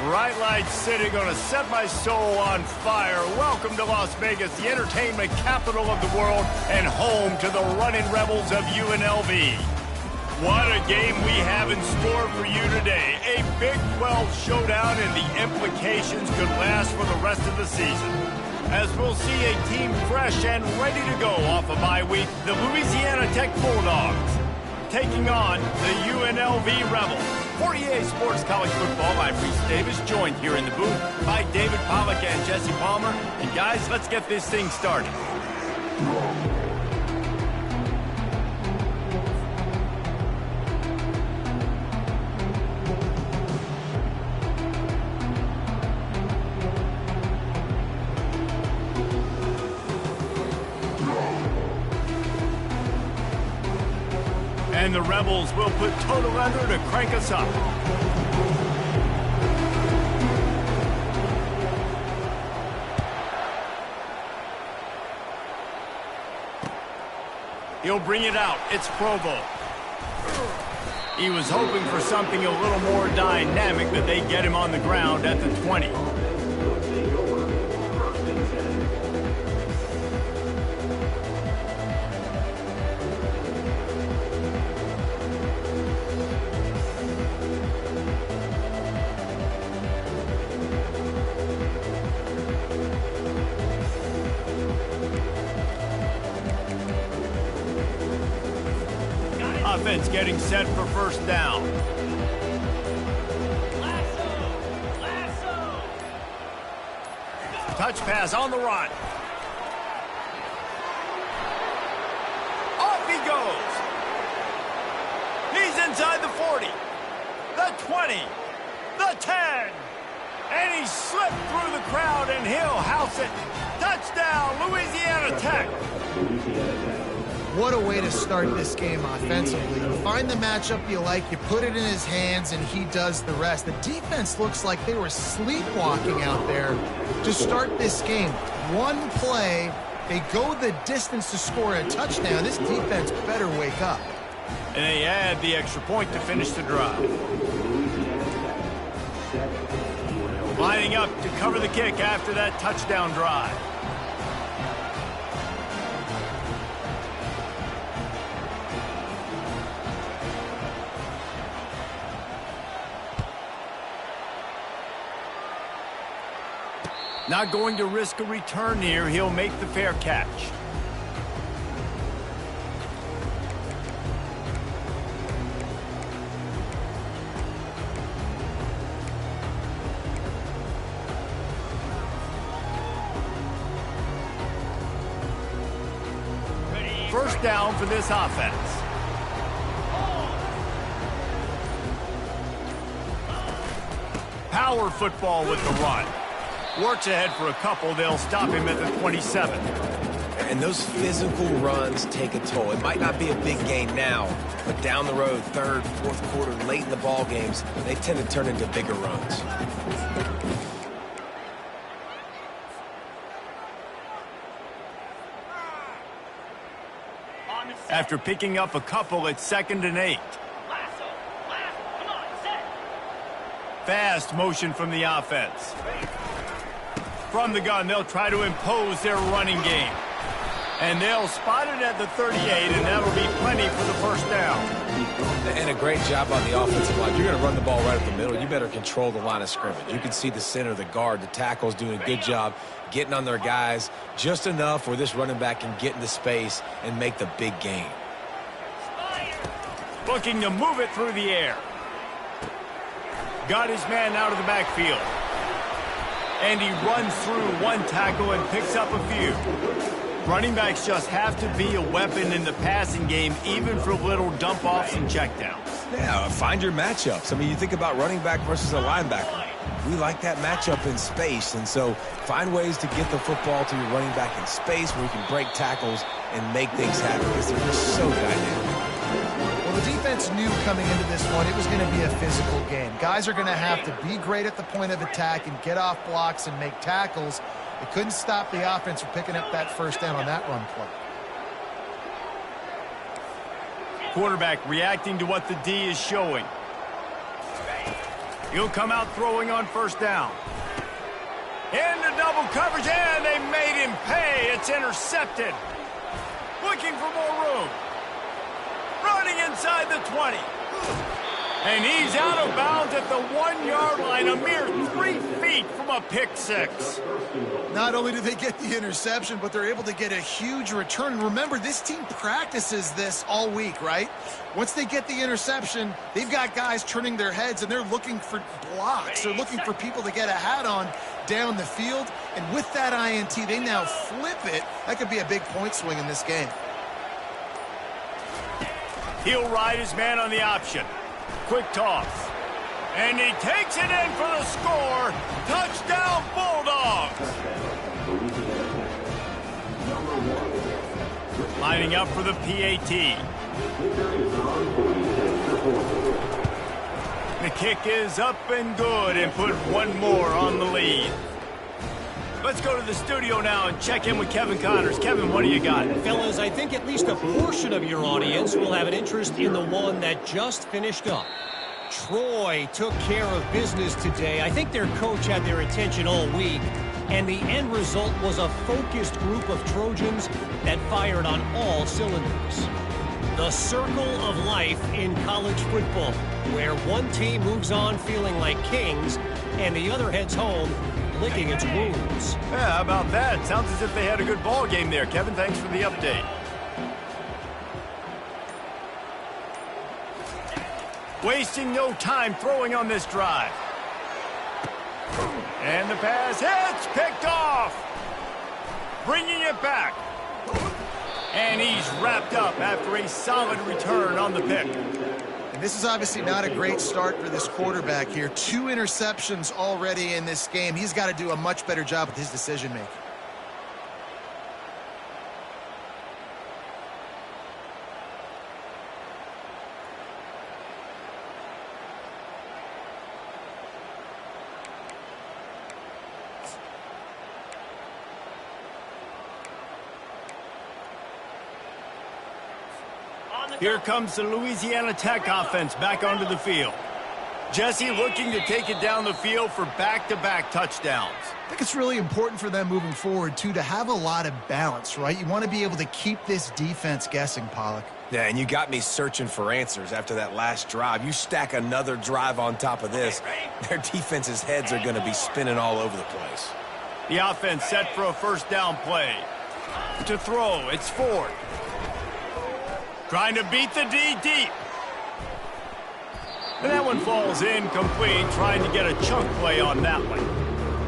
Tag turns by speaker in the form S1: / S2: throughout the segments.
S1: Bright lights city, gonna set my soul on fire. Welcome to Las Vegas, the entertainment capital of the world and home to the running rebels of UNLV. What a game we have in store for you today. A Big 12 showdown, and the implications could last for the rest of the season. As we'll see a team fresh and ready to go off a bye week, the Louisiana Tech Bulldogs taking on the UNLV Rebels. For EA Sports College Football, I'm Reese Davis, joined here in the booth by David Pollack and Jesse Palmer. And guys, let's get this thing started. And the Rebels will put total under to crank us up. He'll bring it out. It's Provo. He was hoping for something a little more dynamic, but they get him on the ground at the 20. Offense getting set for first down. Touch pass on the run. Off he goes. He's inside the 40, the 20, the 10. And he slipped through the crowd, and he'll house it. Touchdown, Louisiana Tech.
S2: What a way to start this game offensively. You find the matchup you like, you put it in his hands, and he does the rest. The defense looks like they were sleepwalking out there to start this game. One play, they go the distance to score a touchdown. This defense better wake up.
S1: And they add the extra point to finish the drive. Lining up to cover the kick after that touchdown drive. Not going to risk a return here. He'll make the fair catch. First down for this offense. Power football with the run. Works ahead for a couple. They'll stop him at the 27.
S3: And those physical runs take a toll. It might not be a big gain now, but down the road, third, fourth quarter, late in the ball games, they tend to turn into bigger runs.
S1: After picking up a couple, it's 2nd and 8. Fast motion from the offense. From the gun, they'll try to impose their running game. And they'll spot it at the 38, and that'll be plenty for the first down.
S3: And a great job on the offensive line. You're going to run the ball right up the middle. You better control the line of scrimmage. You can see the center, the guard, the tackle's doing a good job getting on their guys just enough where this running back can get into space and make the big gain.
S1: Looking to move it through the air. Got his man out of the backfield. And he runs through one tackle and picks up a few. Running backs just have to be a weapon in the passing game, even for little dump-offs and checkdowns.
S3: Yeah, find your matchups. I mean, you think about running back versus a linebacker. We like that matchup in space, and so find ways to get the football to your running back in space where you can break tackles and make things happen because they're just so dynamic.
S2: Well, the defense knew coming into this one it was going to be a physical game. Guys are going to have to be great at the point of attack and get off blocks and make tackles. They couldn't stop the offense from picking up that first down on that run play.
S1: Quarterback reacting to what the D is showing. He'll come out throwing on first down. Into double coverage, and they made him pay. It's intercepted. Looking for more room. Running inside the 20. And he's out of bounds at the 1-yard line, a mere 3 feet from a pick six.
S2: Not only do they get the interception, but they're able to get a huge return. And remember, this team practices this all week, right? Once they get the interception, they've got guys turning their heads, and they're looking for blocks. They're looking for people to get a hat on down the field. And with that INT, they now flip it. That could be a big point swing in this game.
S1: He'll ride his man on the option. Quick toss. And he takes it in for the score. Touchdown, Bulldogs. Lining up for the PAT. The kick is up and good and put one more on the lead. Let's go to the studio now and check in with Kevin Connors. Kevin, what do you got?
S4: Fellas, I think at least a portion of your audience will have an interest in the one that just finished up. Troy took care of business today. I think their coach had their attention all week, and the end result was a focused group of Trojans that fired on all cylinders. The circle of life in college football, where one team moves on feeling like kings, and the other heads home licking its wounds.
S1: Yeah, how about that? Sounds as if they had a good ball game there. Kevin, thanks for the update. Wasting no time throwing on this drive. And the pass hits, picked off. Bringing it back. And he's wrapped up after a solid return on the pick.
S2: And this is obviously not a great start for this quarterback here. 2 interceptions already in this game. He's got to do a much better job with his decision-making.
S1: Here comes the Louisiana Tech offense back onto the field. Jesse looking to take it down the field for back-to-back touchdowns.
S2: I think it's really important for them moving forward, too, to have a lot of balance, right? You want to be able to keep this defense guessing, Pollock.
S3: Yeah, and you got me searching for answers after that last drive. You stack another drive on top of this, their defense's heads are going to be spinning all over the place.
S1: The offense set for a first down play. To throw, it's Ford. Trying to beat the D deep. And that one falls incomplete, trying to get a chunk play on that one.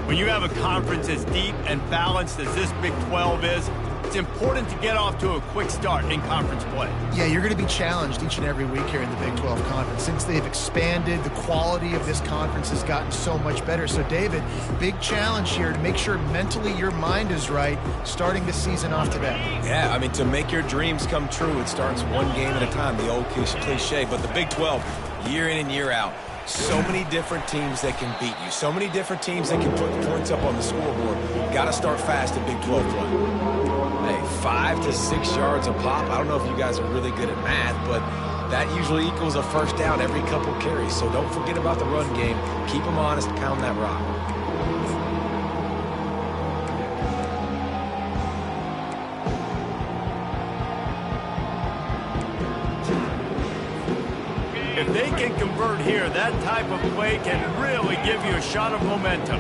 S1: When you have a conference as deep and balanced as this Big 12 is, it's important to get off to a quick start in conference play.
S2: Yeah, you're going to be challenged each and every week here in the Big 12 Conference. Since they've expanded, the quality of this conference has gotten so much better. So, David, big challenge here to make sure mentally your mind is right starting the season off today.
S3: Yeah, I mean, to make your dreams come true, it starts one game at a time, the old cliche. But the Big 12, year in and year out, so many different teams that can beat you. So many different teams that can put points up on the scoreboard. Got to start fast in Big 12 play. Hey, 5 to 6 yards a pop. I don't know if you guys are really good at math, but that usually equals a first down every couple carries. So don't forget about the run game. Keep them honest, pound that rock.
S1: If they can convert here, that type of play can really give you a shot of momentum.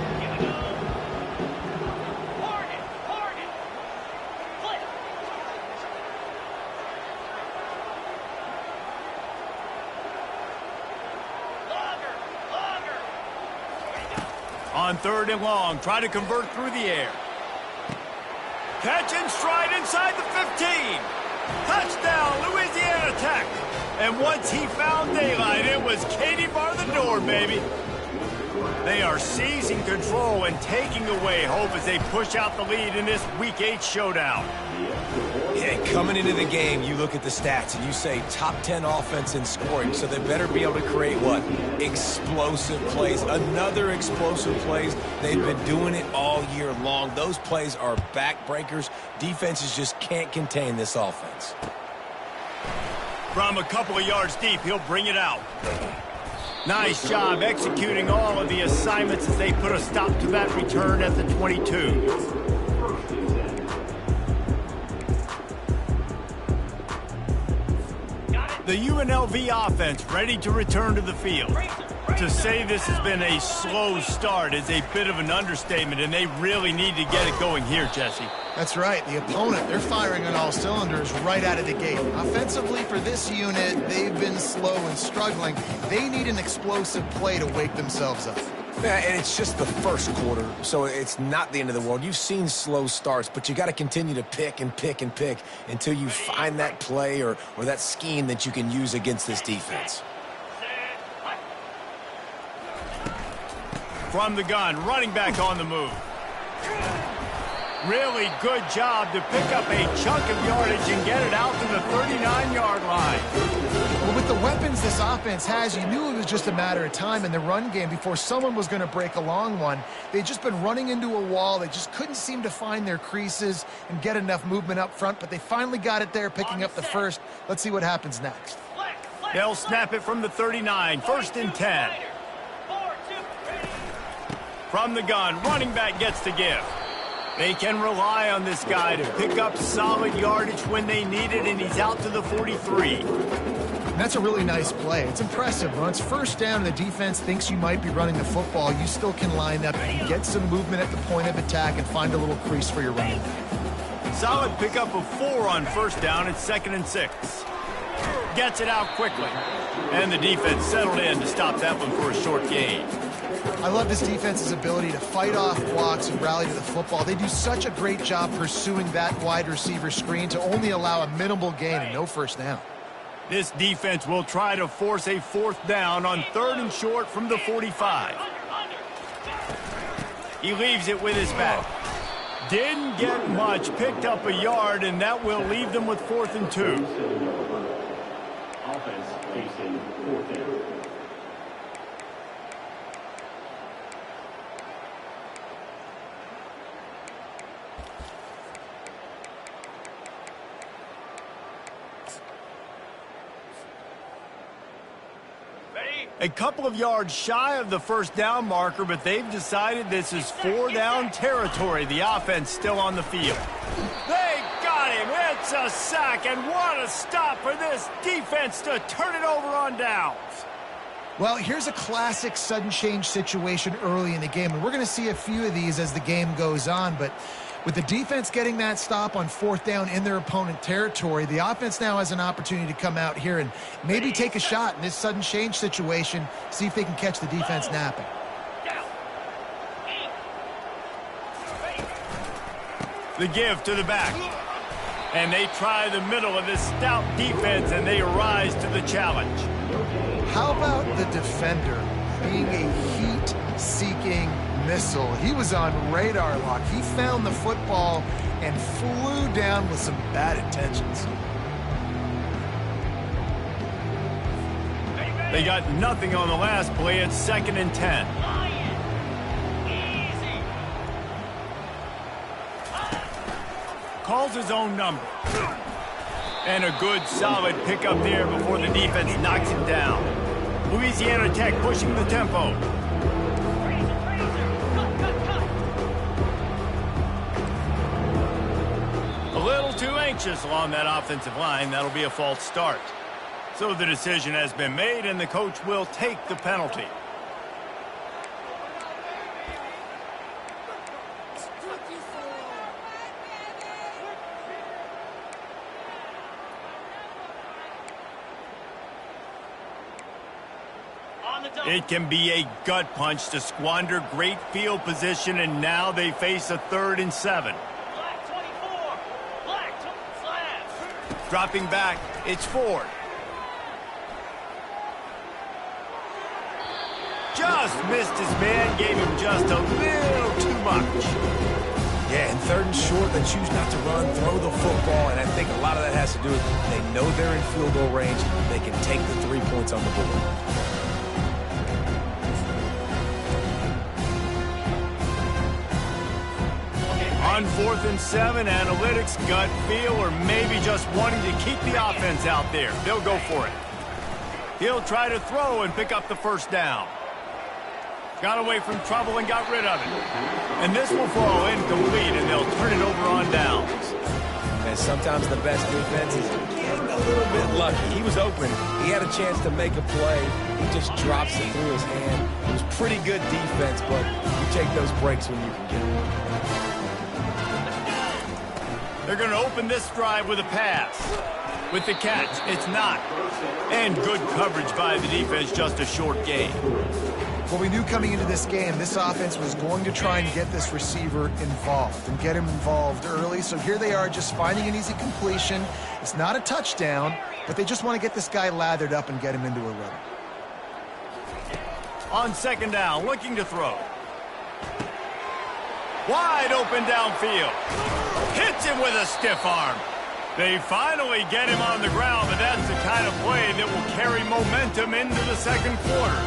S1: On 3rd and long, try to convert through the air. Catch and stride inside the 15. Touchdown, Louisiana Tech. And once he found daylight, it was Katie bar the door, baby. They are seizing control and taking away hope as they push out the lead in this Week 8 showdown.
S3: Yeah, coming into the game, you look at the stats and you say top 10 offense in scoring, so they better be able to create what? Explosive plays. Another explosive plays. They've been doing it all year long. Those plays are backbreakers. Defenses just can't contain this offense.
S1: From a couple of yards deep, he'll bring it out. Nice job executing all of the assignments as they put a stop to that return at the 22. The UNLV offense ready to return to the field. To say this has been a slow start is a bit of an understatement, and they really need to get it going here, Jesse.
S2: That's right. The opponent, they're firing on all cylinders right out of the gate. Offensively for this unit, they've been slow and struggling. They need an explosive play to wake themselves up.
S3: Yeah, and it's just the first quarter, so it's not the end of the world. You've seen slow starts, but you got to continue to pick and pick and pick until you find that play or that scheme that you can use against this defense.
S1: From the gun, running back on the move. Really good job to pick up a chunk of yardage and get it out to the 39-yard line.
S2: Well, with the weapons this offense has, you knew it was just a matter of time in the run game before someone was going to break a long one. They'd just been running into a wall. They just couldn't seem to find their creases and get enough movement up front, but they finally got it there, picking up the first. Let's see what happens next.
S1: They'll snap it from the 39, 1st and 10. From the gun, running back gets the give. They can rely on this guy to pick up solid yardage when they need it, and he's out to the 43.
S2: That's a really nice play. It's impressive. When it's first down and the defense thinks you might be running the football, you still can line up and get some movement at the point of attack and find a little crease for your running back.
S1: Solid pickup of 4 on 1st down. It's 2nd and 6. Gets it out quickly. And the defense settled in to stop that one for a short gain.
S2: I love this defense's ability to fight off blocks and rally to the football. They do such a great job pursuing that wide receiver screen to only allow a minimal gain and no first down.
S1: This defense will try to force a 4th down on 3rd and short from the 45. He leaves it with his back. Didn't get much, picked up a yard, and that will leave them with 4th and 2.
S5: Offense facing 4th down.
S1: A couple of yards shy of the 1st down marker, but they've decided this is 4 down territory. The offense still on the field. They got him. It's a sack, and what a stop for this defense to turn it over on downs.
S2: Well, here's a classic sudden change situation early in the game, and we're going to see a few of these as the game goes on, but with the defense getting that stop on 4th down in their opponent territory, the offense now has an opportunity to come out here and maybe take a shot in this sudden change situation, see if they can catch the defense napping.
S1: The give to the back. And they try the middle of this stout defense, and they rise to the challenge.
S2: How about the defender being a heat-seeking missile? He was on radar lock. He found the football and flew down with some bad intentions.
S1: They got nothing on the last play. It's 2nd and 10. Calls his own number. And a good solid pickup there before the defense knocks him down. Louisiana Tech pushing the tempo. A little too anxious along that offensive line. That'll be a false start. So the decision has been made, and the coach will take the penalty. It can be a gut punch to squander great field position, and now they face a 3rd and 7. Dropping back, it's Ford. Just missed his man, gave him just a little too much.
S3: Yeah, and 3rd and short, they choose not to run, throw the football, and I think a lot of that has to do with they know they're in field goal range. They can take the 3 points on the board.
S1: On 4th and 7, analytics, gut feel, or maybe just wanting to keep the offense out there. They'll go for it. He'll try to throw and pick up the first down. Got away from trouble and got rid of it. And this will fall incomplete, and they'll turn it over on downs.
S3: And sometimes the best defense is getting a little bit lucky. He was open. He had a chance to make a play. He just drops it through his hand. It was pretty good defense, but you take those breaks when you can get them.
S1: They're going to open this drive with a pass. With the catch, it's not. And good coverage by the defense, just a short gain.
S2: Well, we knew coming into this game, this offense was going to try and get this receiver involved and get him involved early. So here they are just finding an easy completion. It's not a touchdown, but they just want to get this guy lathered up and get him into a rhythm.
S1: On second down, looking to throw. Wide open downfield. Hits him with a stiff arm. They finally get him on the ground, but that's the kind of play that will carry momentum into the second quarter.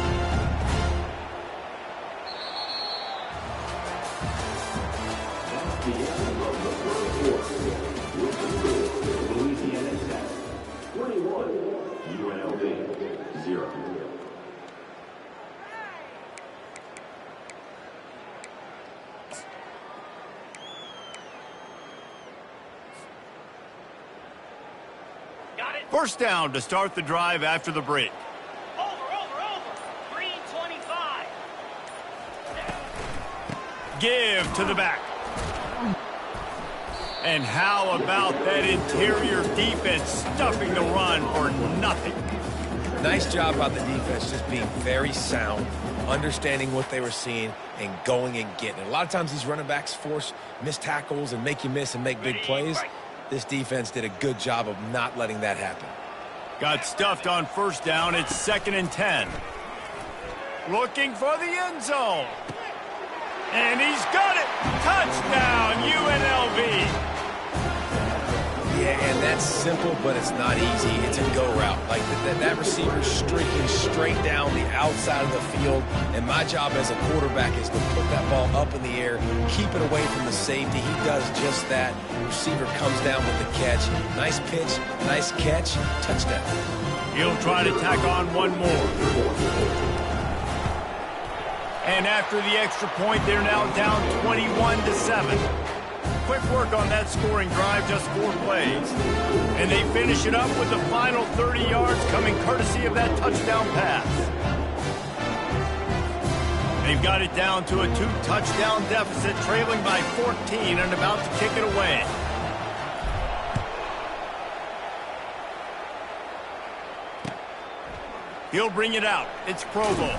S5: Louisiana Tech, 21, UNLV, 0.
S1: First down to start the drive after the break.
S6: Over. 3:25.
S1: Give to the back. And how about that interior defense stuffing the run for nothing?
S3: Nice job by the defense just being very sound, understanding what they were seeing, and going and getting it. A lot of times these running backs force missed tackles and make you miss and make big plays. This defense did a good job of not letting that happen.
S1: Got stuffed on first down. It's 2nd and 10. Looking for the end zone. And he's got it. Touchdown, UNLV.
S3: Yeah, and that's simple, but it's not easy. It's a go route. Like that receiver's streaking straight down the outside of the field, and my job as a quarterback is to put that ball up in the air, keep it away from the safety. He does just that. Receiver comes down with the catch. Nice pitch, nice catch, touchdown.
S1: He'll try to tack on one more. And after the extra point, they're now down 21-7. Quick work on that scoring drive, just 4 plays. And they finish it up with the final 30 yards coming courtesy of that touchdown pass. They've got it down to a 2-touchdown deficit, trailing by 14 and about to kick it away. He'll bring it out. It's Provo.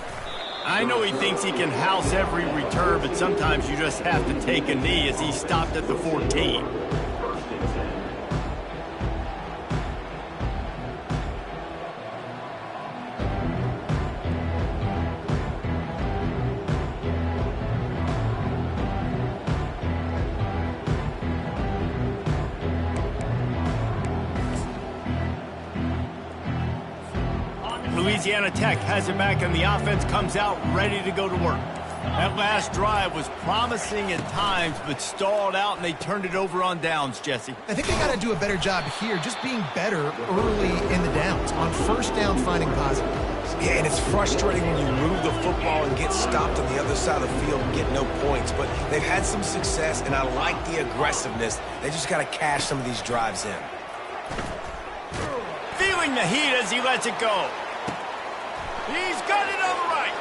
S1: I know he thinks he can house every return, but sometimes you just have to take a knee as he stopped at the 14. Louisiana Tech has it back, and the offense comes out ready to go to work. That last drive was promising at times, but stalled out, and they turned it over on downs, Jesse.
S2: I think they got to do a better job here, just being better early in the downs. On first down, finding positive.
S3: Yeah, and it's frustrating when you move the football and get stopped on the other side of the field and get no points. But they've had some success, and I like the aggressiveness. They just got to cash some of these drives in.
S1: Feeling the heat as he lets it go. He's got it on the right.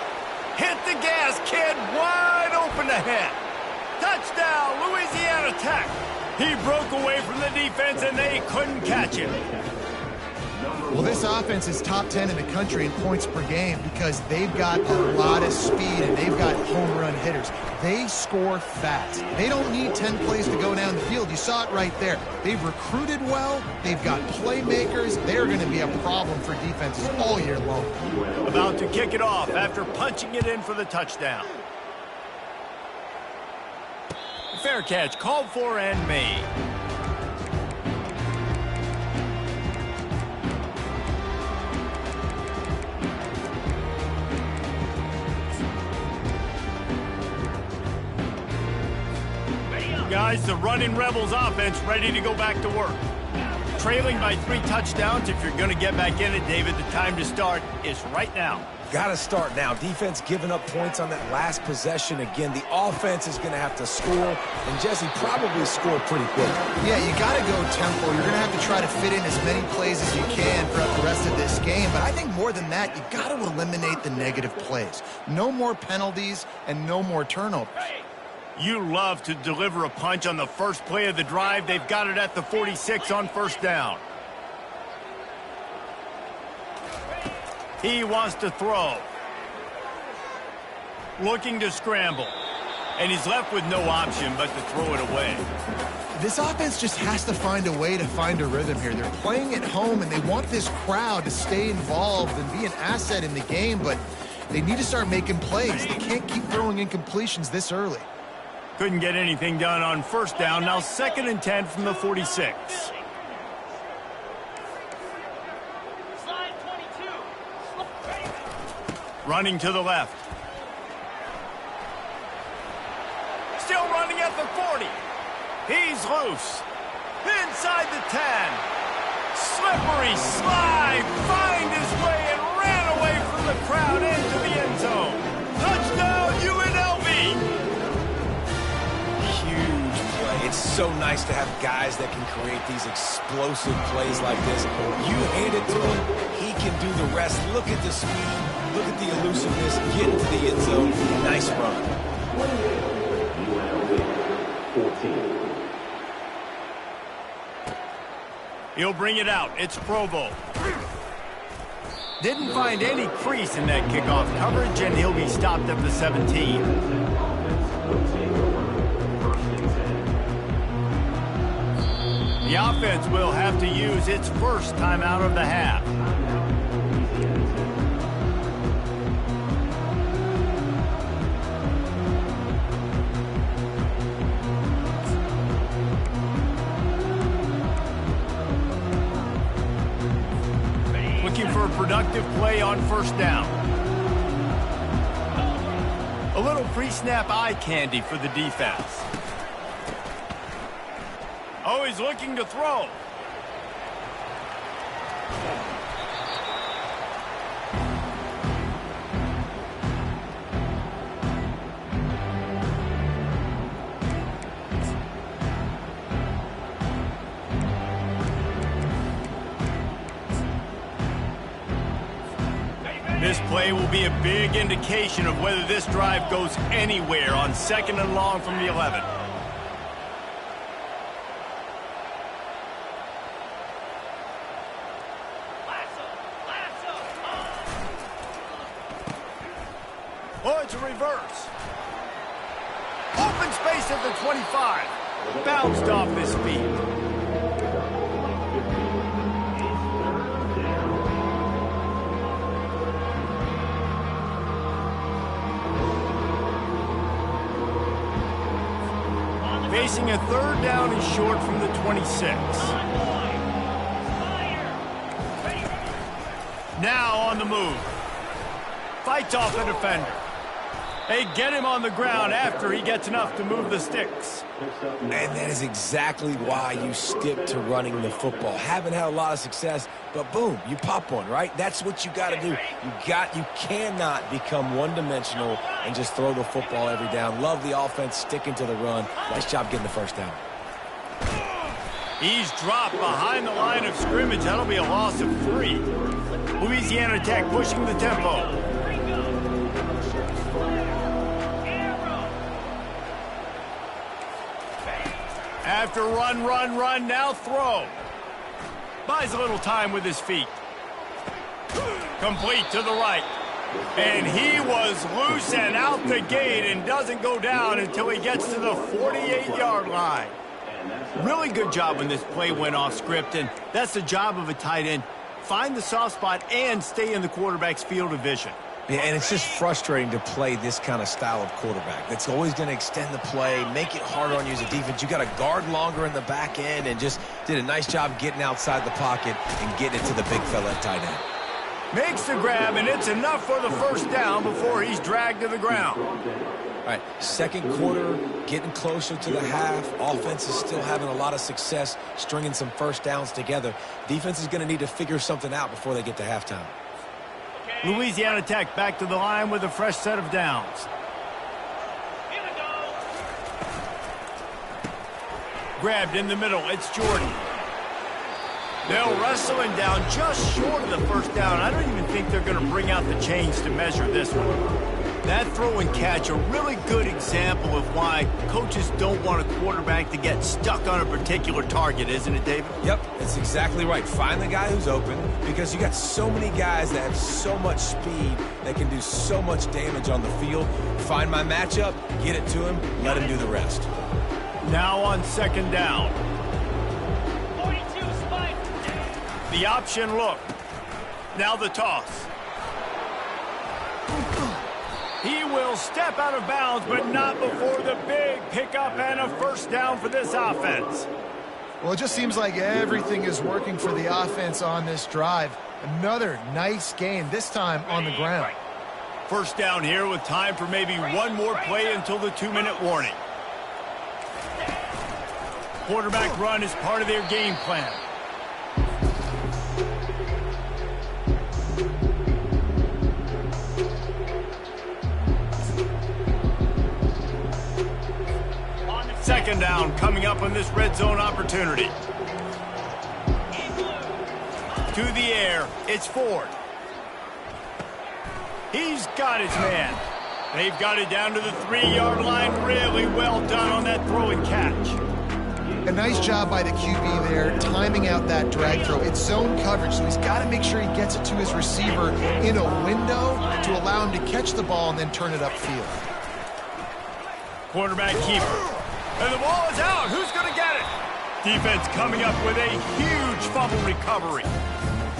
S1: Hit the gas, kid. Wide open ahead. Touchdown, Louisiana Tech. He broke away from the defense, and they couldn't catch him.
S2: Well, this offense is top 10 in the country in points per game because they've got a lot of speed and they've got home run hitters. They score fast. They don't need 10 plays to go down the field. You saw it right there. They've recruited well. They've got playmakers. They're going to be a problem for defenses all year long.
S1: About to kick it off after punching it in for the touchdown. Fair catch called for and made. Guys, the running Rebels offense ready to go back to work. trailing by 3 touchdowns. If you're going to get back in it, David, the time to start is right now.
S3: Got to start now. Defense giving up points on that last possession. Again, the offense is going to have to score, and Jesse probably score pretty quick.
S2: Yeah, you got to go tempo. You're going to have to try to fit in as many plays as you can throughout the rest of this game. But I think more than that, you got to eliminate the negative plays. No more penalties and no more turnovers.
S1: You love to deliver a punch on the first play of the drive. They've got it at the 46 on first down. He wants to throw. Looking to scramble. And he's left with no option but to throw it away.
S2: This offense just has to find a way to find a rhythm here. They're playing at home, and they want this crowd to stay involved and be an asset in the game, but they need to start making plays. They can't keep throwing incompletions this early.
S1: Couldn't get anything done on first down. Now 2nd and 10 from the 46. Running to the left. Still running at the 40. He's loose. Inside the 10. Slippery slide. Find his way and ran away from the crowd into the end zone. Touchdown UNLV.
S3: Huge play. It's so nice to have guys that can create these explosive plays like this. You hand it to him, he can do the rest. Look at the speed. Look at the elusiveness. Get into the end zone. Nice run.
S5: UNLV 14.
S1: He'll bring it out. It's Provo. Didn't find any crease in that kickoff coverage, and he'll be stopped at the 17. The offense will have to use its first timeout of the half. Looking for a productive play on first down. A little pre-snap eye candy for the defense. Oh, he's looking to throw. This play will be a big indication of whether this drive goes anywhere on 2nd and long from the 11. Oh, it's a reverse. Open space at the 25. Bounced off his feet. Facing a 3rd down and short from the 26. Now on the move. Fights off the defender. They get him on the ground after he gets enough to move the sticks.
S3: And that is exactly why you stick to running the football. Haven't had a lot of success, but boom, you pop one, right? That's what you got to do. You cannot become one-dimensional and just throw the football every down. Love the offense sticking to the run. Nice job getting the first down.
S1: He's dropped behind the line of scrimmage. That'll be a loss of 3. Louisiana Tech pushing the tempo. After run, now throw. Buys a little time with his feet. Complete to the right. And he was loose and out the gate and doesn't go down until he gets to the 48-yard line. Really good job when this play went off script, and that's the job of a tight end. Find the soft spot and stay in the quarterback's field of vision.
S3: Yeah, and it's just frustrating to play this kind of style of quarterback. That's always going to extend the play, make it harder on you as a defense. You got to guard longer in the back end, and just did a nice job getting outside the pocket and getting it to the big fella at tight end.
S1: Makes the grab, and it's enough for the first down before he's dragged to the ground.
S3: All right, second quarter, getting closer to the half. Offense is still having a lot of success stringing some first downs together. Defense is going to need to figure something out before they get to halftime.
S1: Louisiana Tech back to the line with a fresh set of downs.
S6: Here we go.
S1: Grabbed in the middle, it's Jordan. They'll wrestle him down just short of the first down. I don't even think they're going to bring out the chains to measure this one. That throw and catch, a really good example of why coaches don't want a quarterback to get stuck on a particular target, isn't it, David?
S3: Yep, that's exactly right. Find the guy who's open, because you got so many guys that have so much speed that can do so much damage on the field. Find my matchup, get it to him, let him do the rest.
S1: Now on second down.
S6: 42 spike.
S1: The option look. Now the toss. He will step out of bounds, but not before the big pickup and a first down for this offense.
S2: Well, it just seems like everything is working for the offense on this drive. Another nice gain, this time on the ground.
S1: First down here with time for maybe one more play until the 2-minute warning. Quarterback run is part of their game plan. Second down coming up on this red zone opportunity. To the air, it's Ford. He's got his man. They've got it down to the 3-yard line. Really well done on that throw and catch.
S2: A nice job by the QB there, timing out that drag throw. It's zone coverage, so he's got to make sure he gets it to his receiver in a window to allow him to catch the ball and then turn it upfield.
S1: Quarterback keeper. And the ball is out. Who's going to get it? Defense coming up with a huge fumble recovery.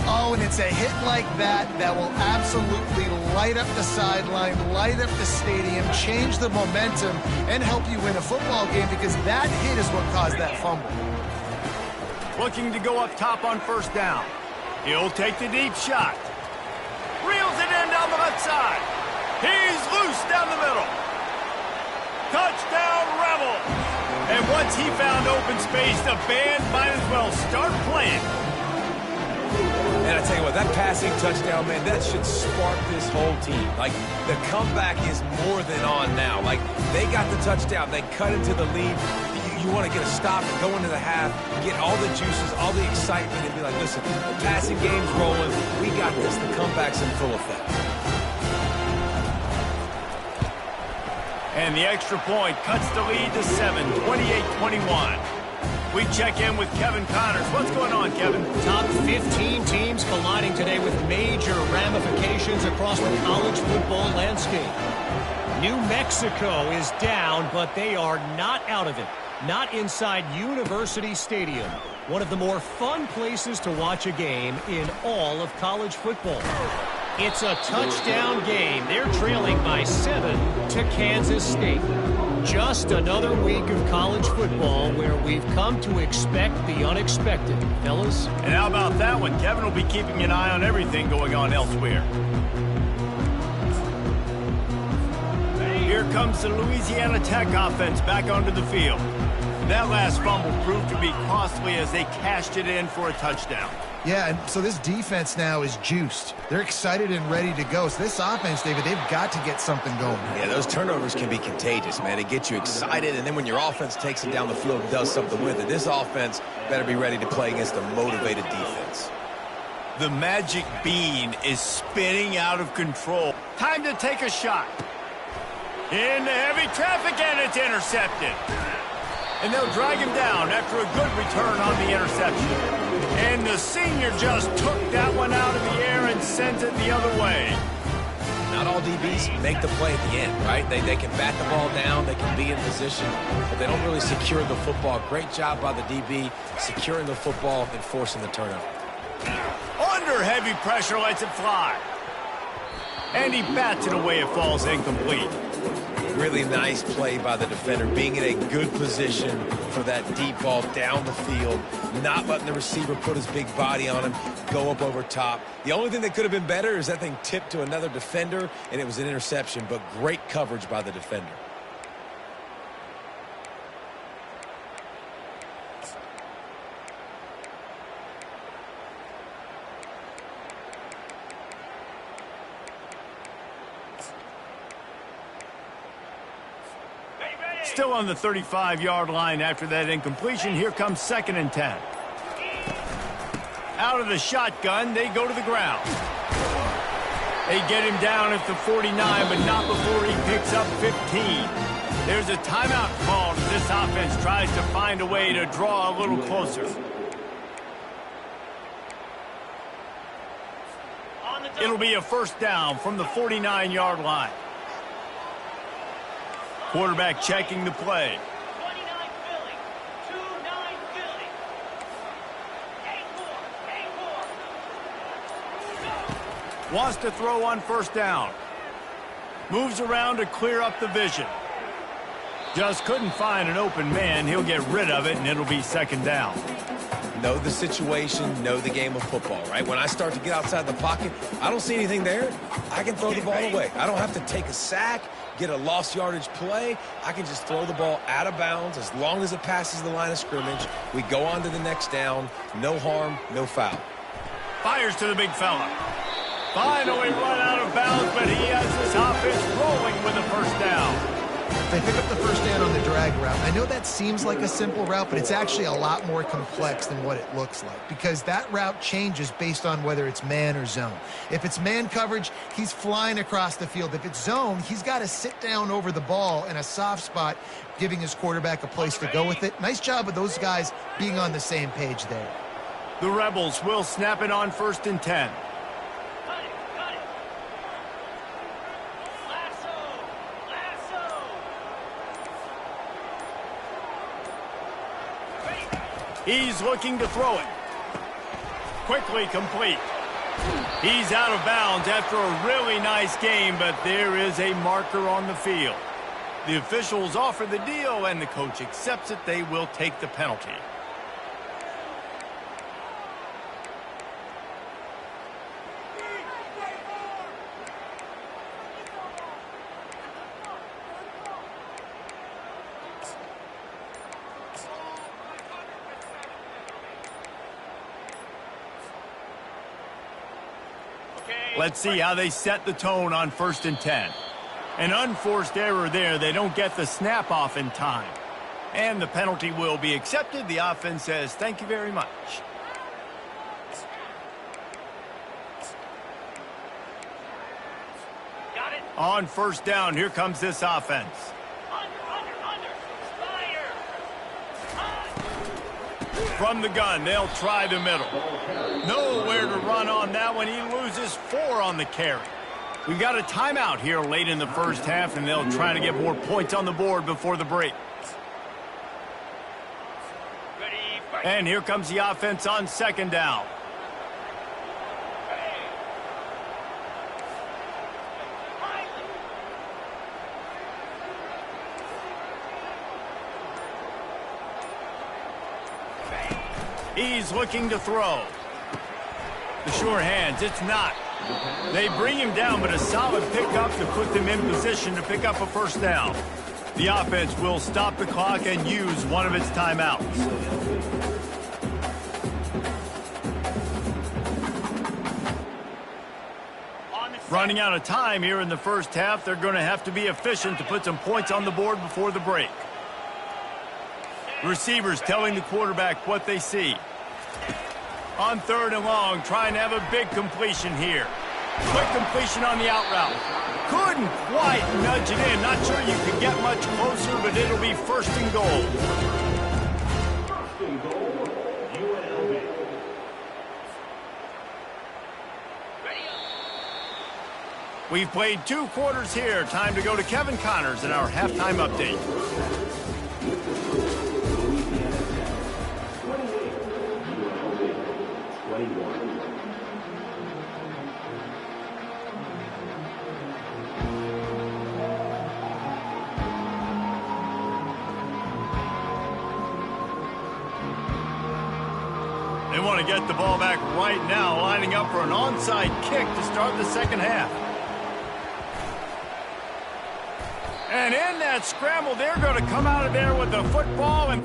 S2: Oh, and it's a hit like that that will absolutely light up the sideline, light up the stadium, change the momentum, and help you win a football game, because that hit is what caused that fumble.
S1: Looking to go up top on first down. He'll take the deep shot. Reels it in down the left side. He's loose down the middle. Touchdown, Rebel! And once he found open space, the band might as well start playing.
S3: And I tell you what, that passing touchdown, man, that should spark this whole team. Like, the comeback is more than on now. Like, they got the touchdown. They cut into the lead. You want to get a stop and go into the half, get all the juices, all the excitement, and be like, listen, the passing game's rolling. We got this. The comeback's in full effect.
S1: And the extra point cuts the lead to 7, 28-21. We check in with Kevin Connors. What's going on, Kevin?
S4: Top 15 teams colliding today with major ramifications across the college football landscape. New Mexico is down, but they are not out of it. Not inside University Stadium, one of the more fun places to watch a game in all of college football. It's a touchdown game. They're trailing by 7 to Kansas State. Just another week of college football where we've come to expect the unexpected, fellas.
S1: And how about that one? Kevin will be keeping an eye on everything going on elsewhere. Here comes the Louisiana Tech offense back onto the field. That last fumble proved to be costly as they cashed it in for a touchdown.
S2: Yeah, and so this defense now is juiced. They're excited and ready to go. So this offense, David, they've got to get something going.
S3: Yeah, those turnovers can be contagious, man. It gets you excited, and then when your offense takes it down the field and does something with it, this offense better be ready to play against a motivated defense.
S1: The magic bean is spinning out of control. Time to take a shot. Into heavy traffic, and it's intercepted. And they'll drag him down after a good return on the interception. And the senior just took that one out of the air and sends it the other way.
S3: Not all DBs make the play at the end, right? They can bat the ball down, they can be in position, but they don't really secure the football. Great job by the DB securing the football and forcing the turnover.
S1: Under heavy pressure, lets it fly. And he bats it away, it falls incomplete.
S3: Really nice play by the defender, being in a good position for that deep ball down the field, not letting the receiver put his big body on him, go up over top. The only thing that could have been better is that thing tipped to another defender, and it was an interception, but great coverage by the defender.
S1: Still on the 35-yard line after that incompletion. Here comes 2nd and 10. Out of the shotgun, they go to the ground. They get him down at the 49, but not before he picks up 15. There's a timeout called as this offense tries to find a way to draw a little closer. It'll be a first down from the 49-yard line. Quarterback checking the play.
S6: 29 Philly. 2-9 Philly. 8-4.
S1: Wants to throw on first down. Moves around to clear up the vision. Just couldn't find an open man. He'll get rid of it, and it'll be 2nd down.
S3: Know the situation, know the game of football, right? When I start to get outside the pocket, I don't see anything there. I can throw the ball away. I don't have to take a sack, get a lost yardage play. I can just throw the ball out of bounds as long as it passes the line of scrimmage. We go on to the next down. No harm, no foul.
S1: Fires to the big fella. Finally run out of bounds, but he has this offense rolling with a first down.
S2: They pick up the first down on the drag route. I know that seems like a simple route, but it's actually a lot more complex than what it looks like because that route changes based on whether it's man or zone. If it's man coverage, he's flying across the field. If it's zone, he's got to sit down over the ball in a soft spot, giving his quarterback a place to go with it. Nice job of those guys being on the same page there.
S1: The Rebels will snap it on 1st and 10.
S6: Cut it. Lasso.
S1: He's looking to throw it. Quickly complete. He's out of bounds after a really nice game, but there is a marker on the field. The officials offer the deal, and the coach accepts it. They will take the penalty. Let's see how they set the tone on 1st and 10. An unforced error there. They don't get the snap off in time. And the penalty will be accepted. The offense says, thank you very much.
S6: Got it.
S1: On first down, here comes this offense.
S6: Under. Fire.
S1: From the gun, they'll try the middle. Nowhere to run on that one. He loses 4 on the carry. We've got a timeout here late in the first half, and they'll try to get more points on the board before the break.
S6: Ready.
S1: And here comes the offense on 2nd down. He's looking to throw. The sure hands, it's not. They bring him down, but a solid pickup to put them in position to pick up a first down. The offense will stop the clock and use one of its timeouts. Running out of time here in the first half. They're going to have to be efficient to put some points on the board before the break. Receivers telling the quarterback what they see. On 3rd and long, trying to have a big completion here. Quick completion on the out route. Couldn't quite nudge it in. Not sure you could get much closer, but it'll be 1st and goal. We've played 2 quarters here. Time to go to Kevin Connors in our halftime update. want to get the ball back right now, lining up for an onside kick to start the second half. And in that scramble, they're going to come out of there with the football and...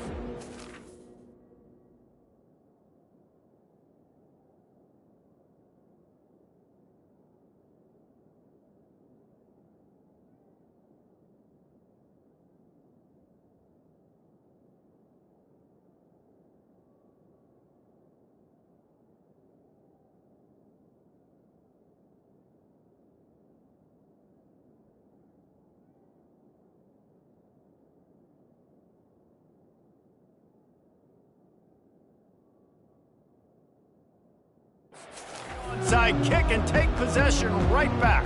S1: Side kick and take possession right back.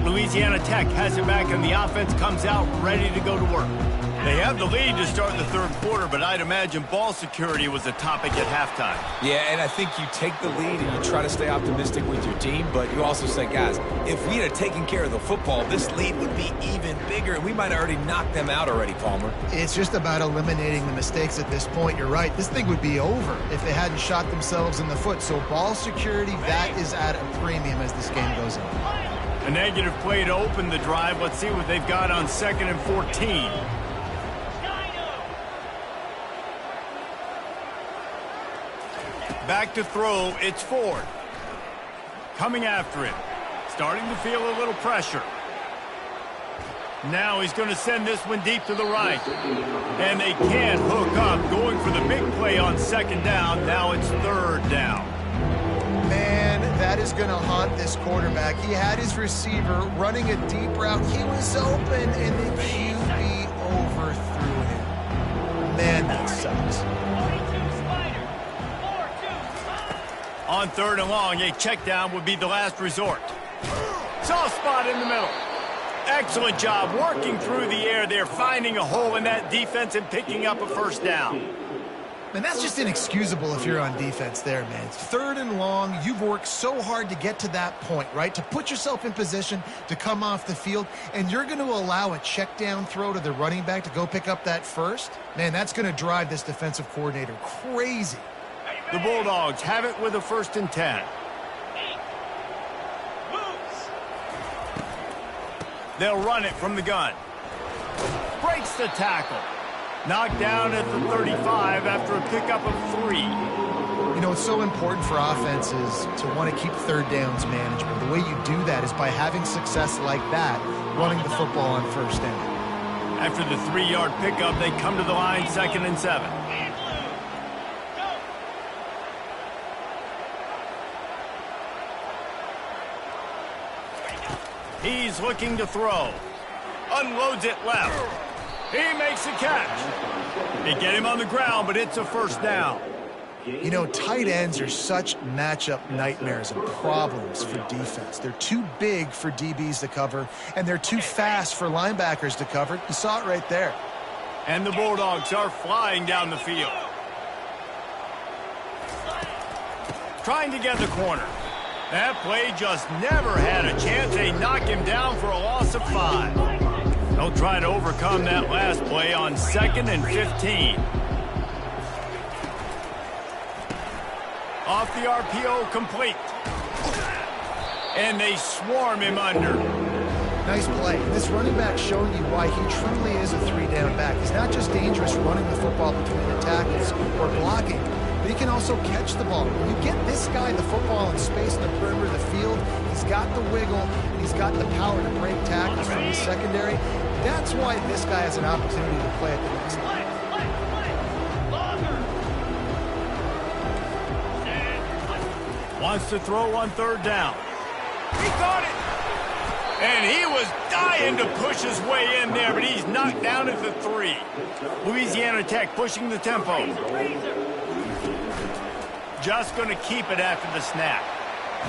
S1: Louisiana Tech has it back, and the offense comes out ready to go to work. They have the lead to start the third quarter, but I'd imagine ball security was a topic at halftime.
S3: Yeah, and I think you take the lead and you try to stay optimistic with your team, but you also say, guys, if we had taken care of the football, this lead would be even bigger, and we might have already knocked them out already, Palmer.
S2: It's just about eliminating the mistakes at this point. You're right. This thing would be over if they hadn't shot themselves in the foot. So ball security, that is at a premium as this game goes on.
S1: A negative play to open the drive. Let's see what they've got on 2nd and 14. Back to throw, it's Ford. Coming after it. Starting to feel a little pressure. Now he's going to send this one deep to the right. And they can't hook up. Going for the big play on 2nd down. Now it's 3rd down.
S2: Man, that is going to haunt this quarterback. He had his receiver running a deep route. He was open, and the QB overthrew him. Man, that sucks.
S1: On 3rd and long, a check down would be the last resort. Soft spot in the middle. Excellent job working through the air there, finding a hole in that defense and picking up a 1st down.
S2: Man, that's just inexcusable if you're on defense there, man. 3rd and long, you've worked so hard to get to that point, right? To put yourself in position to come off the field, and you're going to allow a check down throw to the running back to go pick up that 1st? Man, that's going to drive this defensive coordinator crazy.
S1: The Bulldogs have it with a 1st and 10. They'll run it from the gun. Breaks the tackle. Knocked down at the 35 after a pickup of 3.
S2: You know, it's so important for offenses to want to keep 3rd downs manageable. The way you do that is by having success like that, running the football on 1st down.
S1: After the 3-yard pickup, they come to the line 2nd and 7. He's looking to throw. Unloads it left. He makes a catch. They get him on the ground, but it's a 1st down.
S2: You know, tight ends are such matchup nightmares and problems for defense. They're too big for DBs to cover, and they're too fast for linebackers to cover. You saw it right there.
S1: And the Bulldogs are flying down the field. Trying to get the corner. That play just never had a chance. They knock him down for a loss of 5. They'll try to overcome that last play on 2nd and 15. Off the RPO, complete. And they swarm him under.
S2: Nice play. This running back showing you why he truly is a 3-down back. He's not just dangerous running the football between the tackles or blocking, but he can also catch the ball. When you get this guy the football in space in the perimeter of the field, he's got the wiggle, he's got the power to break tackles from the secondary. That's why this guy has an opportunity to play at the next level.
S1: Wants to throw on 3rd down. He got it! And he was dying to push his way in there, but he's knocked down at the 3. Louisiana Tech pushing the tempo. Just going to keep it after the snap.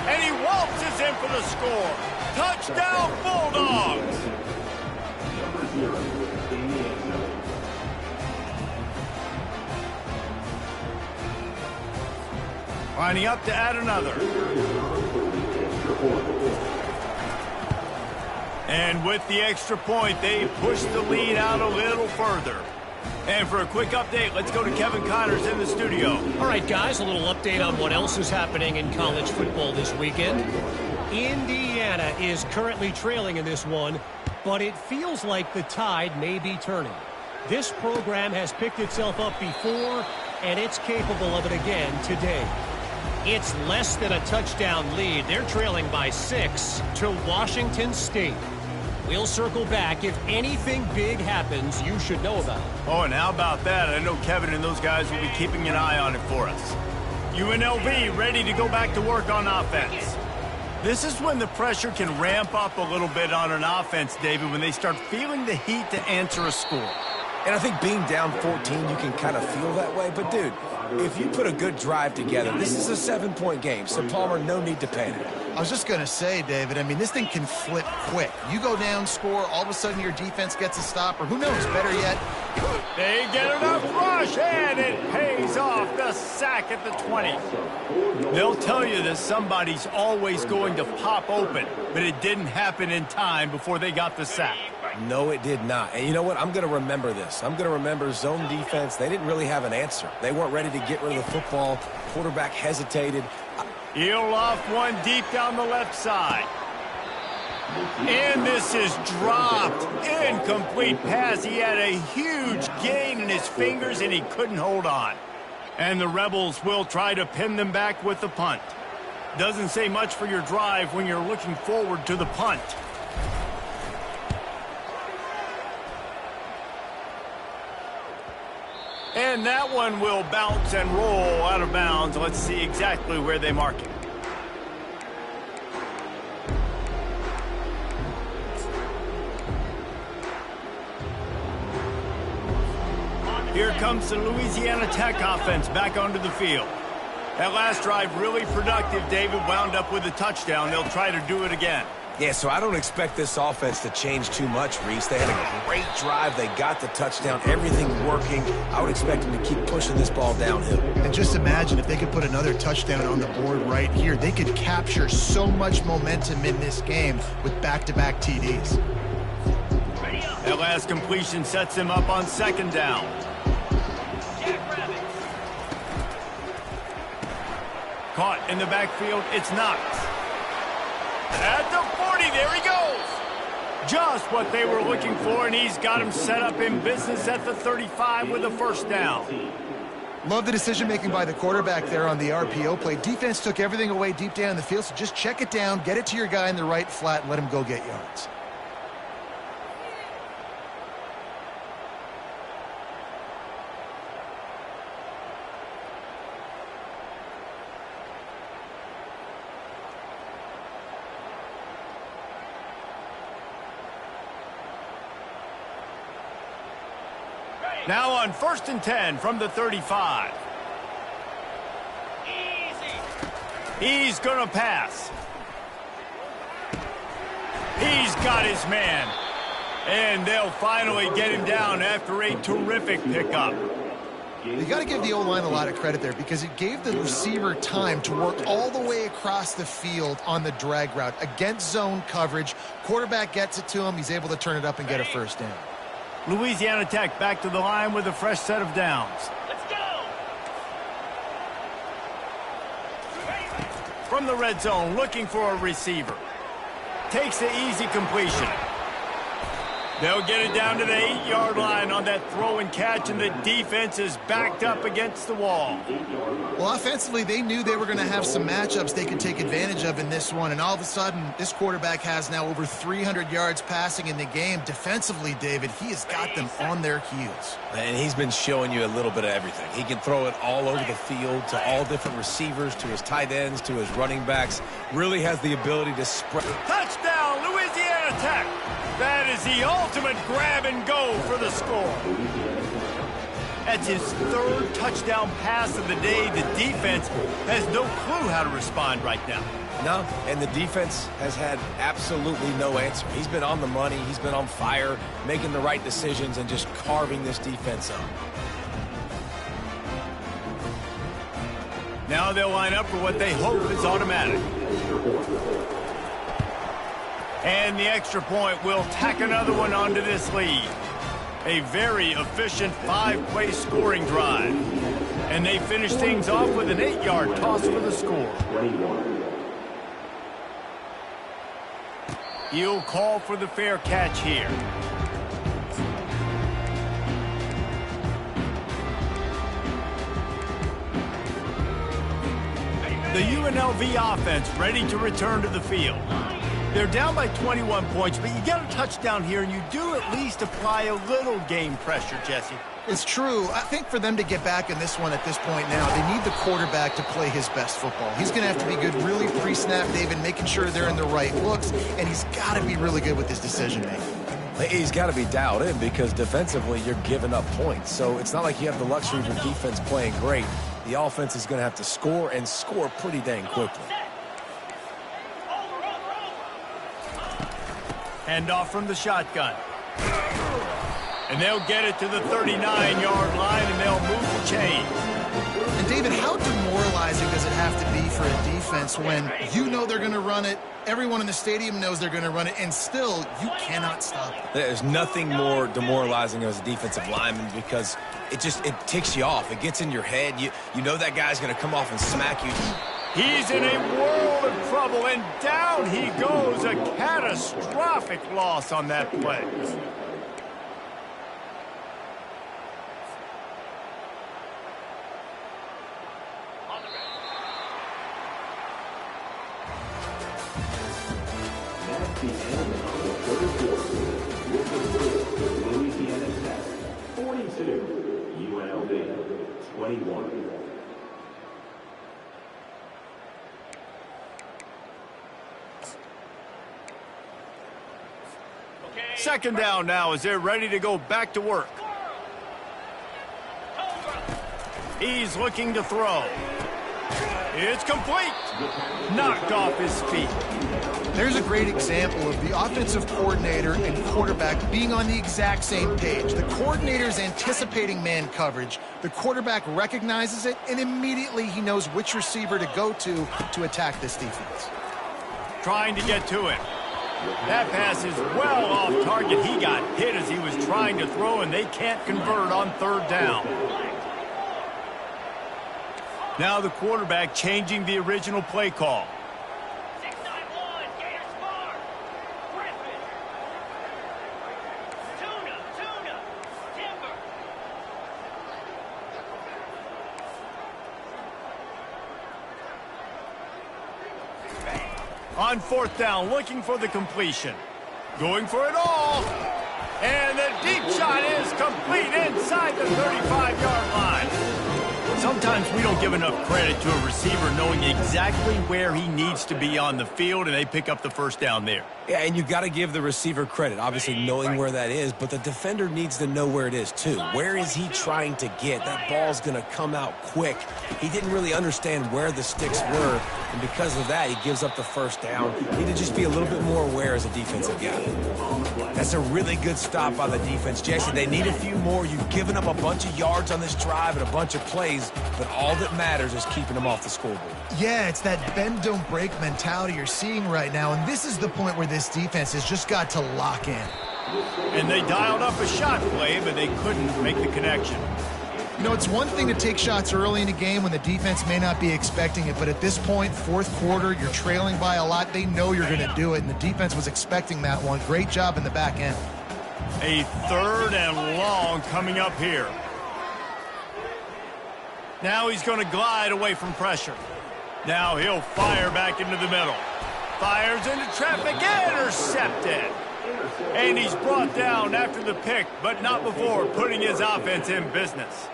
S1: And he waltzes in for the score. Touchdown, Bulldogs! Lining up to add another. And with the extra point, they push the lead out a little further. And for a quick update, let's go to Kevin Connors in the studio.
S4: All right, guys, a little update on what else is happening in college football this weekend. Indiana is currently trailing in this one, but it feels like the tide may be turning. This program has picked itself up before, and it's capable of it again today. It's less than a touchdown lead. They're trailing by 6 to Washington State. We'll circle back. If anything big happens, you should know about it.
S1: Oh, and how about that? I know Kevin and those guys will be keeping an eye on it for us. UNLV ready to go back to work on offense. This is when the pressure can ramp up a little bit on an offense, David, when they start feeling the heat to answer a score.
S3: And I think being down 14, you can kind of feel that way. But, dude, if you put a good drive together, this is a 7-point game. So, Palmer, no need to panic.
S2: I was just going to say, David, I mean, this thing can flip quick. You go down, score, all of a sudden your defense gets a stop, or who knows, better yet,
S1: they get enough rush, and it pays off. The sack at the 20. They'll tell you that somebody's always going to pop open, but it didn't happen in time before they got the sack.
S3: No, it did not. And you know what? I'm going to remember this. I'm going to remember zone defense. They didn't really have an answer. They weren't ready to get rid of the football. Quarterback hesitated.
S1: He'll off one deep down the left side. And this is dropped. Incomplete pass. He had a huge gain in his fingers, and he couldn't hold on. And the Rebels will try to pin them back with the punt. Doesn't say much for your drive when you're looking forward to the punt. And that one will bounce and roll out of bounds. Let's see exactly where they mark it. Here comes the Louisiana Tech offense back onto the field. That last drive really productive. David wound up with a touchdown. They'll try to do it again.
S3: Yeah, so I don't expect this offense to change too much, Reese. They had a great drive. They got the touchdown. Everything working. I would expect them to keep pushing this ball downhill.
S2: and just imagine if they could put another touchdown on the board right here. They could capture so much momentum in this game with back-to-back TDs.
S1: That last completion sets him up on second down. Caught in the backfield, it's Knox. At the 40, there he goes. Just what they were looking for, and he's got him set up in business at the 35 with a first down.
S2: Love the decision-making by the quarterback there on the RPO play. Defense took everything away deep down the field, so just check it down, get it to your guy in the right flat, and let him go get yards.
S1: Now on 1st and 10 from the 35. He's going to pass. He's got his man. And they'll finally get him down after a terrific pickup.
S2: You got to give the O-line a lot of credit there because it gave the receiver time to work all the way across the field on the drag route. Against zone coverage, quarterback gets it to him. He's able to turn it up and get a first down.
S1: Louisiana Tech back to the line with a fresh set of downs.
S6: Let's go!
S1: From the red zone, looking for a receiver. Takes the easy completion. They'll get it down to the 8-yard line on that throw and catch, and the defense is backed up against the wall.
S2: Well, offensively, they knew they were going to have some matchups they could take advantage of in this one, and all of a sudden, this quarterback has now over 300 yards passing in the game. Defensively, David, he has got them on their heels.
S3: And he's been showing you a little bit of everything. He can throw it all over the field to all different receivers, to his tight ends, to his running backs. Really has the ability to spread.
S1: Touchdown, Louisiana Tech. That is the ultimate grab and go for the score. That's his third touchdown pass of the day. The defense has no clue how to respond right now.
S3: No, and the defense has had absolutely no answer. He's been on the money. He's been on fire, making the right decisions and just carving this defense up.
S1: Now they'll line up for what they hope is automatic. And the extra point will tack another one onto this lead. A very efficient 5-play scoring drive. And they finish things off with an 8-yard toss for the score. He'll call for the fair catch here. The UNLV offense ready to return to the field. They're down by 21 points, but you get a touchdown here, and you do at least apply a little game pressure, Jesse.
S2: It's true. I think for them to get back in this one at this point now, they need the quarterback to play his best football. He's going to have to be good really pre-snap, David, making sure they're in the right looks, and he's got to be really good with his decision-making.
S3: He's got to be dialed in because defensively you're giving up points. So it's not like you have the luxury of your defense playing great. The offense is going to have to score and score pretty dang quickly.
S1: Hand off from the shotgun. And they'll get it to the 39-yard line, and they'll move the chains.
S2: And, David, how demoralizing does it have to be for a defense when you know they're going to run it, everyone in the stadium knows they're going to run it, and still you cannot stop it?
S3: There's nothing more demoralizing as a defensive lineman because it ticks you off. It gets in your head. You know that guy's going to come off and smack you.
S1: He's in a world of trouble, and down he goes. A catastrophic loss on that play.
S5: That's the end of the third quarter. Louisiana Tech, 42. UNLV, 21.
S1: Second down now as they're ready to go back to work. He's looking to throw. It's complete. Knocked off his feet.
S2: There's a great example of the offensive coordinator and quarterback being on the exact same page. The coordinator's anticipating man coverage. The quarterback recognizes it, and immediately he knows which receiver to go to attack this defense.
S1: Trying to get to it. That pass is well off target. He got hit as he was trying to throw, and they can't convert on third down. Now the quarterback changing the original play call.
S6: 691, Gators Mark. Griffin. Tuna. Timber.
S1: On fourth down, looking for the completion. Going for it all. And the deep shot is complete inside the 35-yard line. Sometimes we don't give enough credit to a receiver knowing exactly where he needs to be on the field, and they pick up the first down there.
S3: Yeah, and you got to give the receiver credit, obviously knowing where that is, but the defender needs to know where it is too. Where is he trying to get? That ball's going to come out quick. He didn't really understand where the sticks were, and because of that, he gives up the first down. Need to just be a little bit more aware as a defensive guy. That's a really good stop by the defense. Jesse, they need a few more. You've given up a bunch of yards on this drive and a bunch of plays, but all that matters is keeping them off the scoreboard.
S2: Yeah, it's that bend, don't break mentality you're seeing right now, and this is the point where this defense has just got to lock in.
S1: And they dialed up a shot play, but they couldn't make the connection.
S2: You know, it's one thing to take shots early in a game when the defense may not be expecting it, but at this point, fourth quarter, you're trailing by a lot. They know you're going to do it, and the defense was expecting that one. Great job in the back end.
S1: A third and long coming up here. Now he's going to glide away from pressure. Now he'll fire back into the middle. Fires into traffic, intercepted. And he's brought down after the pick, but not before putting his offense in business.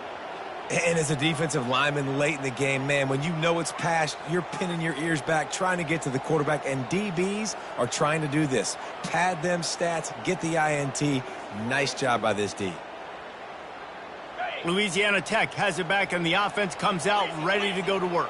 S3: And as a defensive lineman late in the game, man, when you know it's past, you're pinning your ears back, trying to get to the quarterback, and DBs are trying to do this. Pad them stats, get the INT. Nice job by this D.
S1: Louisiana Tech has it back, and the offense comes out ready to go to work.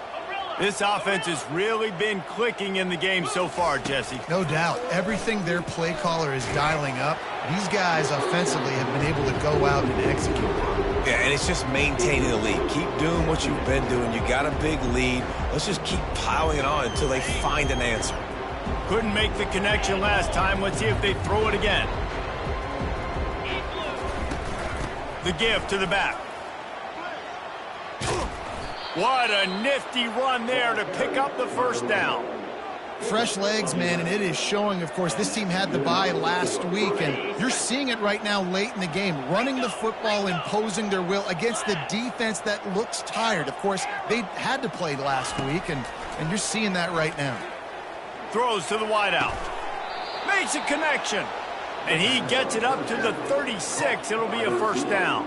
S1: This offense has really been clicking in the game so far, Jesse.
S2: No doubt. Everything their play caller is dialing up, these guys offensively have been able to go out and execute.
S3: Yeah, and it's just maintaining the lead. Keep doing what you've been doing. You got a big lead. Let's just keep piling it on until they find an answer.
S1: Couldn't make the connection last time. Let's see if they throw it again. The give to the back. What a nifty run there to pick up the first down.
S2: Fresh legs, man, and it is showing. Of course, this team had the bye last week, and you're seeing it right now late in the game, running the football, imposing their will against the defense that looks tired. Of course, they had to play last week, and you're seeing that right now.
S1: Throws to the wideout. Makes a connection. And he gets it up to the 36. It'll be a first down.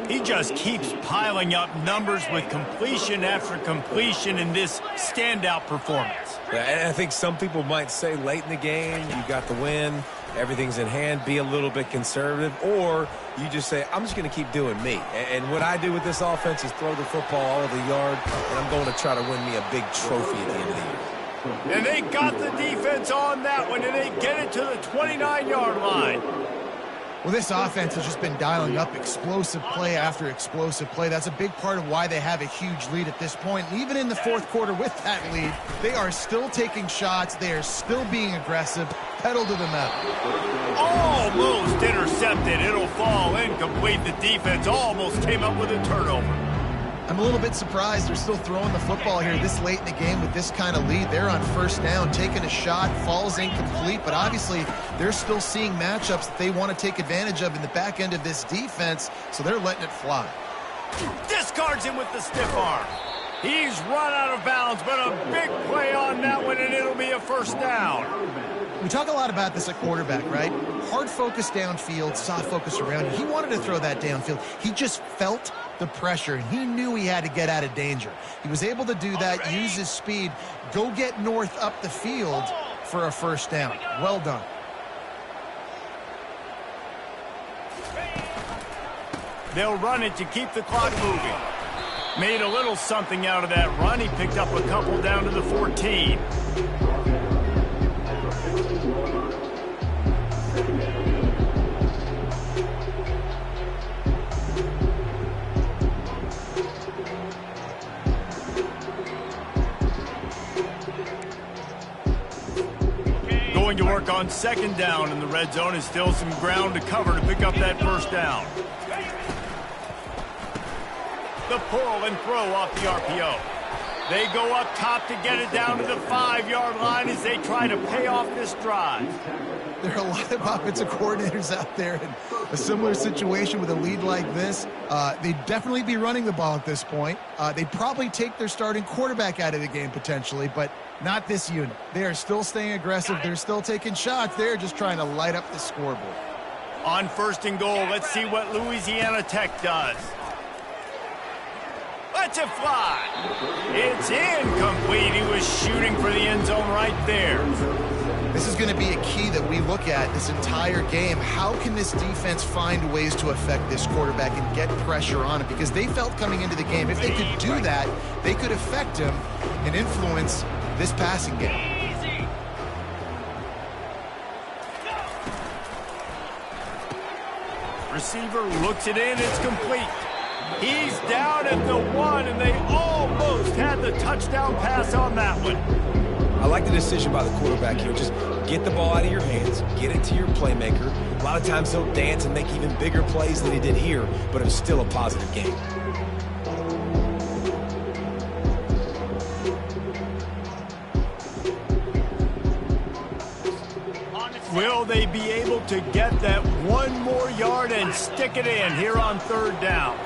S1: He just keeps piling up numbers with completion after completion in this standout performance.
S3: Yeah, and I think some people might say late in the game, you got the win, everything's in hand, be a little bit conservative, or you just say, I'm just going to keep doing me. And what I do with this offense is throw the football all over the yard, and I'm going to try to win me a big trophy at the end of the year.
S1: And they got the defense on that one, and they get it to the 29-yard line.
S2: Well, this offense has just been dialing up explosive play after explosive play. That's a big part of why they have a huge lead at this point. And even in the fourth quarter with that lead, they are still taking shots. They are still being aggressive. Pedal to the metal.
S1: Almost intercepted. It'll fall incomplete. The defense almost came up with a turnover.
S2: I'm a little bit surprised they're still throwing the football here this late in the game with this kind of lead. They're on first down, taking a shot, falls incomplete, but obviously they're still seeing matchups that they want to take advantage of in the back end of this defense, so they're letting it fly.
S1: Discards him with the stiff arm. He's run out of bounds, but a big play on that one, and it'll be a first down.
S2: We talk a lot about this at quarterback, right? Hard focus downfield, soft focus around you. He wanted to throw that downfield. He just felt the pressure, and he knew he had to get out of danger. He was able to do that, use his speed, go get north up the field for a first down. Well done.
S1: They'll run it to keep the clock moving. Made a little something out of that run. He picked up a couple down to the 14. Going to work on second down in the red zone. Is still some ground to cover to pick up that first down. The pull and throw off the RPO. They go up top to get it down to the 5-yard line as they try to pay off this drive.
S2: There are a lot of offensive coordinators out there in a similar situation with a lead like this. They'd definitely be running the ball at this point. They'd probably take their starting quarterback out of the game potentially, but not this unit. They are still staying aggressive. They're still taking shots. They're just trying to light up the scoreboard.
S1: On first and goal, let's see what Louisiana Tech does. Let's it fly. It's incomplete. He was shooting for the end zone right there.
S2: This is going to be a key that we look at this entire game. How can this defense find ways to affect this quarterback and get pressure on him? Because they felt coming into the game, if they could do that, they could affect him and influence this passing game.
S6: Easy.
S1: Receiver looks it in. It's complete. He's down at the 1, and they almost had the touchdown pass on that one.
S3: I like the decision by the quarterback here. Just get the ball out of your hands, get it to your playmaker. A lot of times he'll dance and make even bigger plays than he did here, but it was still a positive game.
S1: Will they be able to get that one more yard and stick it in here on third down?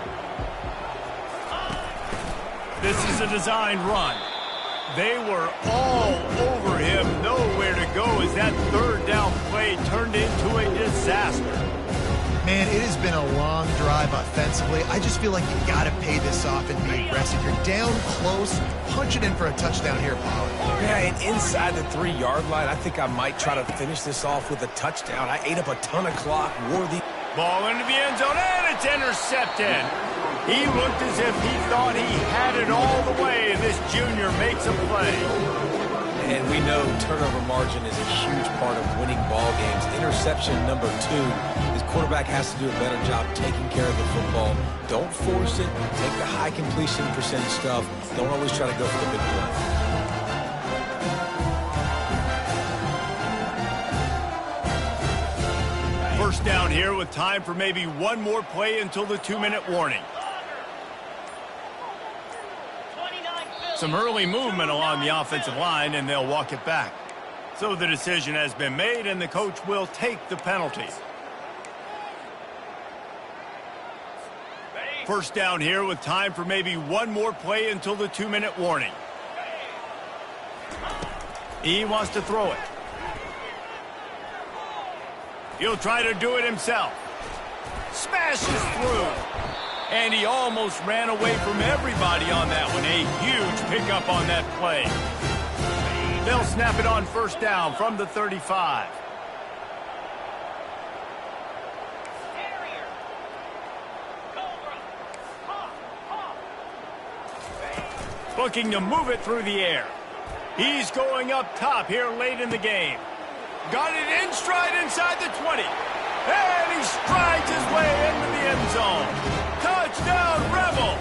S1: This is a design run. They were all over him, nowhere to go as that third down play turned into a disaster.
S2: Man, it has been a long drive offensively. I just feel like you got to pay this off and be aggressive. You're down close. Punch it in for a touchdown here, Pollard.
S3: Yeah, and inside the 3-yard line, I think I might try to finish this off with a touchdown. I ate up a ton of clock, wore the...
S1: Ball into the end zone, and it's intercepted. He looked as if he thought he had it all the way, and this junior makes a play.
S3: And we know turnover margin is a huge part of winning ball games. Interception number 2. His quarterback has to do a better job taking care of the football. Don't force it. Take the high completion percentage stuff. Don't always try to go for the big play.
S1: First down here with time for maybe one more play until the 2-minute warning. Some early movement along the offensive line, and they'll walk it back. So the decision has been made, and the coach will take the penalty. First down here with time for maybe one more play until the 2-minute warning. He wants to throw it. He'll try to do it himself. Smashes through. And he almost ran away from everybody on that one. A huge pickup on that play. They'll snap it on first down from the 35. Looking to move it through the air. He's going up top here late in the game. Got it in stride inside the 20. And he strides his way into the end zone. Touchdown, Rebel!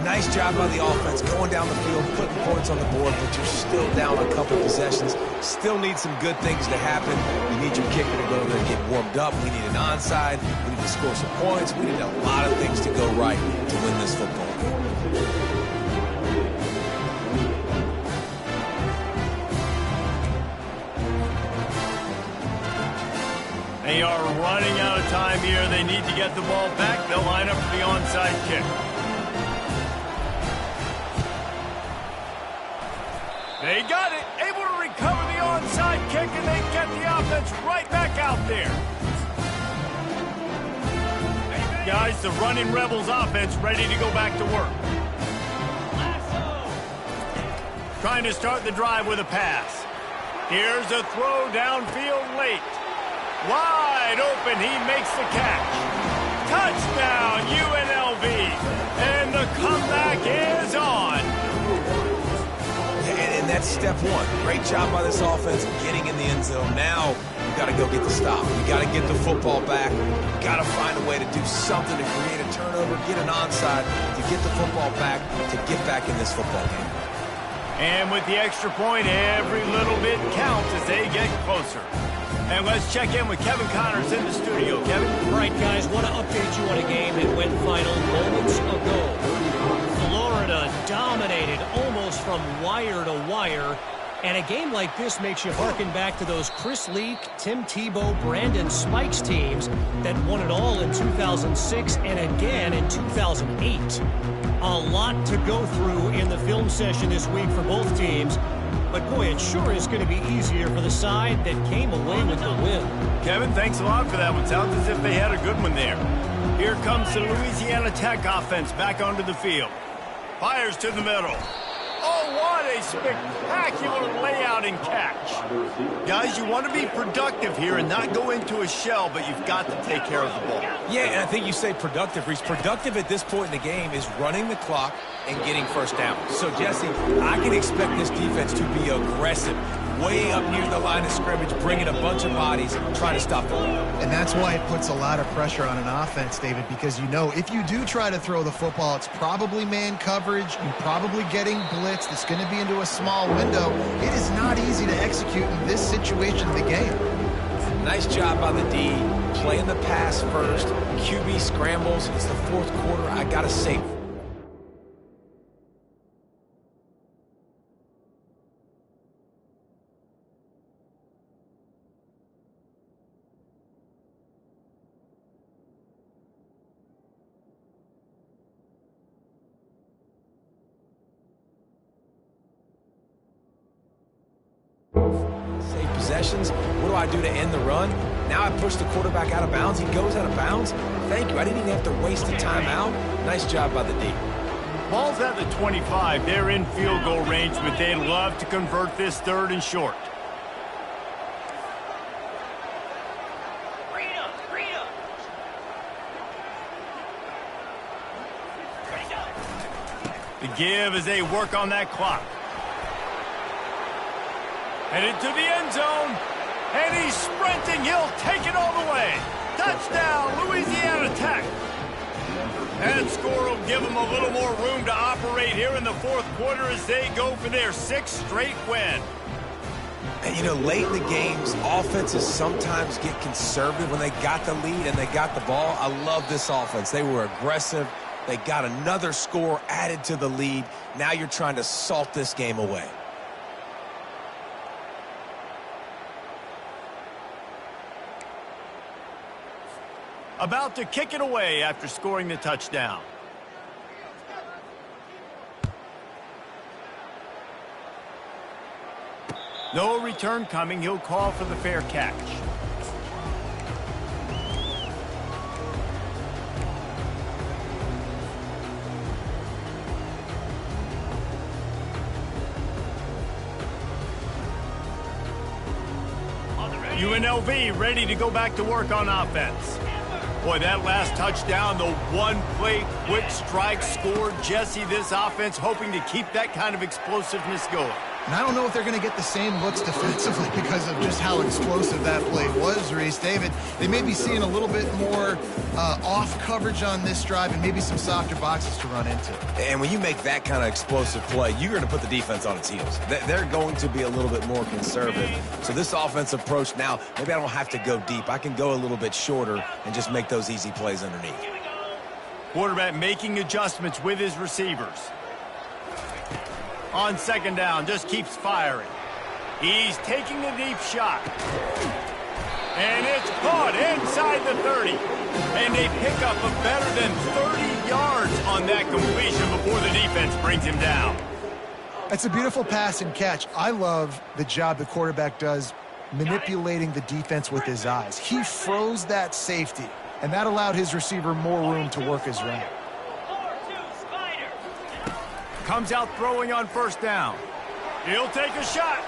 S3: Nice job by the offense going down the field, putting points on the board, but you're still down a couple possessions. Still need some good things to happen. You need your kicker to go there and get warmed up. We need an onside. We need to score some points. We need a lot of things to go right to win this football game.
S1: They are running out of time here. They need to get the ball back. They'll line up for the onside kick. They got it. Able to recover the onside kick, and they get the offense right back out there. Guys, the running Rebels offense ready to go back to work. Trying to start the drive with a pass. Here's a throw downfield late. Wide open, he makes the catch. Touchdown, UNLV. And the comeback is on.
S3: And that's step one. Great job by this offense getting in the end zone. Now, you got to go get the stop. You got to get the football back. You got to find a way to do something to create a turnover, get an onside, to get the football back, to get back in this football game.
S1: And with the extra point, every little bit counts as they get closer. And let's check in with Kevin Connors in the studio. Kevin?
S4: All right, guys, want to update you on a game that went final moments ago. Florida dominated almost from wire to wire. And a game like this makes you harken back to those Chris Leak, Tim Tebow, Brandon Spikes teams that won it all in 2006 and again in 2008. A lot to go through in the film session this week for both teams. But, boy, it sure is going to be easier for the side that came away with the win.
S1: Kevin, thanks a lot for that one. Sounds as if they had a good one there. Here comes the Louisiana Tech offense back onto the field. Fires to the middle. Oh, what a spectacular layout and catch. Guys, you want to be productive here and not go into a shell, but you've got to take care of the ball.
S3: Yeah, and I think you say productive, Reese. Productive at this point in the game is running the clock and getting first down. So, Jesse, I can expect this defense to be aggressive, way up near the line of scrimmage, bringing a bunch of bodies, trying to stop the run.
S2: And that's why it puts a lot of pressure on an offense, David, because you know if you do try to throw the football, it's probably man coverage. You're probably getting blitzed. It's going to be into a small window. It is not easy to execute in this situation of the game.
S3: Nice job by the D, playing the pass first. QB scrambles. It's the fourth quarter. I got to say, save possessions. What do I do to end the run? Now I push the quarterback out of bounds. He goes out of bounds. Thank you. I didn't even have to waste a timeout. Nice job by the D.
S1: Ball's at the 25. They're in field goal range, but they'd love to convert this third and short. The give as they work on that clock. Headed to the end zone. And he's sprinting. He'll take it all the way. Touchdown, Louisiana Tech. That score will give them a little more room to operate here in the fourth quarter as they go for their 6th straight win.
S3: And, you know, late in the games, offenses sometimes get conservative when they got the lead and they got the ball. I love this offense. They were aggressive. They got another score added to the lead. Now you're trying to salt this game away.
S1: About to kick it away after scoring the touchdown. No return coming. He'll call for the fair catch. UNLV ready to go back to work on offense. Boy, that last touchdown, the one-play quick strike score. Jesse, this offense hoping to keep that kind of explosiveness going.
S2: And I don't know if they're going to get the same looks defensively because of just how explosive that play was, Reese. David, they may be seeing a little bit more off coverage on this drive and maybe some softer boxes to run into.
S3: And when you make that kind of explosive play, you're going to put the defense on its heels. They're going to be a little bit more conservative. So this offensive approach now, maybe I don't have to go deep. I can go a little bit shorter and just make those easy plays underneath.
S1: Quarterback making adjustments with his receivers. On second down, just keeps firing. He's taking a deep shot. And it's caught inside the 30. And they pick up a better than 30 yards on that completion before the defense brings him down.
S2: That's a beautiful pass and catch. I love the job the quarterback does manipulating the defense with his eyes. He froze that safety, and that allowed his receiver more room to work his route.
S1: Comes out throwing on first down. He'll take a shot.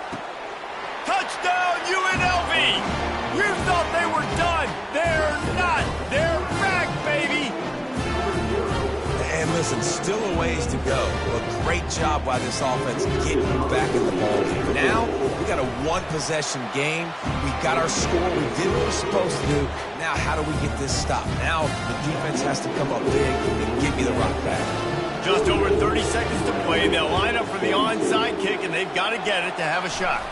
S1: Touchdown, UNLV! You thought they were done. They're not. They're back, baby.
S3: And listen, still a ways to go. A great job by this offense getting you back in the ball game. Now, we got a one-possession game. We got our score. We did what we were supposed to do. Now, how do we get this stopped? Now, the defense has to come up big and give me the rock back.
S1: Just over 30 seconds to play. They'll line up for the onside kick, and they've got to get it to have a shot.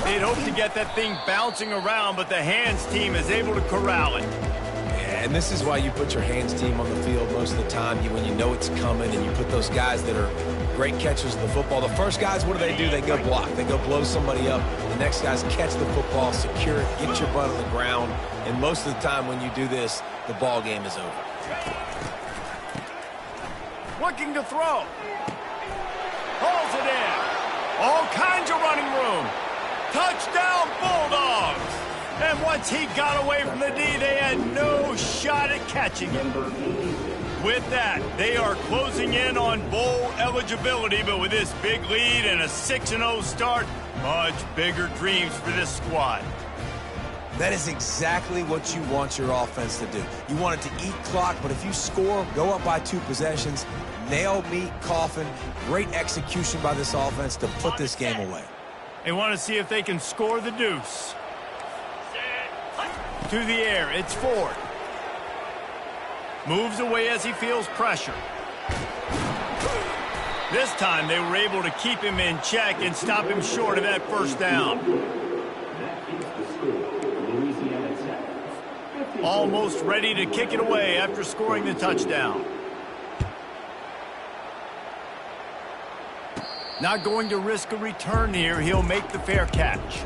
S1: They'd hope to get that thing bouncing around, but the hands team is able to corral it.
S3: Yeah, and this is why you put your hands team on the field most of the time. When you know it's coming, and you put those guys that are great catchers of the football. The first guys, what do? They go block. They go blow somebody up. The next guys catch the football, secure it, get your butt on the ground. And most of the time when you do this, the ball game is over.
S1: Looking to throw. Hauls it in. All kinds of running room. Touchdown, Bulldogs. And once he got away from the D, they had no shot at catching him. With that, they are closing in on bowl eligibility, but with this big lead and a 6-0 start, much bigger dreams for this squad.
S3: That is exactly what you want your offense to do. You want it to eat clock, but if you score, go up by 2 possessions, nail, meet, coffin. Great execution by this offense to put this game away.
S1: They want to see if they can score the deuce. To the air, it's Ford. Moves away as he feels pressure. This time they were able to keep him in check and stop him short of that first down. Almost ready to kick it away after scoring the touchdown. Not going to risk a return here. He'll make the fair catch.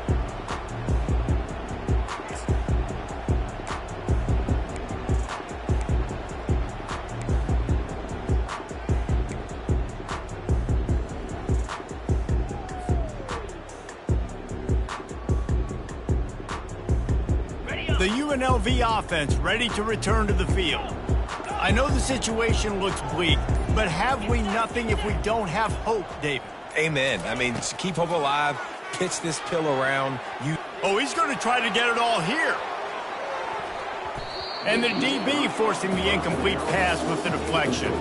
S1: The UNLV offense ready to return to the field. I know the situation looks bleak, but have we nothing if we don't have hope, David?
S3: Amen. I mean, keep hope alive, pitch this pill around.
S1: Oh, he's going to try to get it all here. And the DB forcing the incomplete pass with the deflection.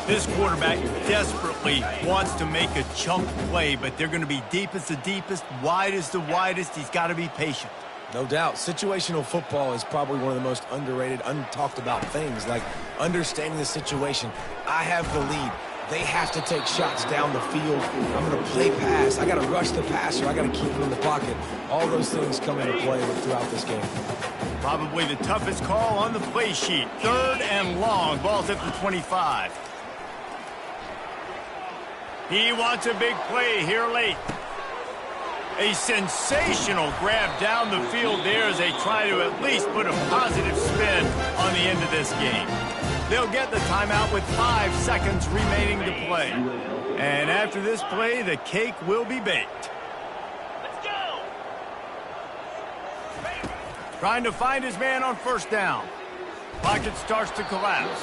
S1: This quarterback desperately wants to make a chunk play, but they're going to be deep as the deepest, wide as the widest. He's got to be patient.
S3: No doubt. Situational football is probably one of the most underrated, untalked about things, like understanding the situation. I have the lead. They have to take shots down the field. I'm going to play pass. I got to rush the passer. I got to keep him in the pocket. All those things come into play throughout this game.
S1: Probably the toughest call on the play sheet. 3rd and long. Ball's at the 25. He wants a big play here late. A sensational grab down the field there as they try to at least put a positive spin on the end of this game. They'll get the timeout with 5 seconds remaining to play. And after this play, the cake will be baked.
S6: Let's go!
S1: Trying to find his man on 1st down. Pocket starts to collapse.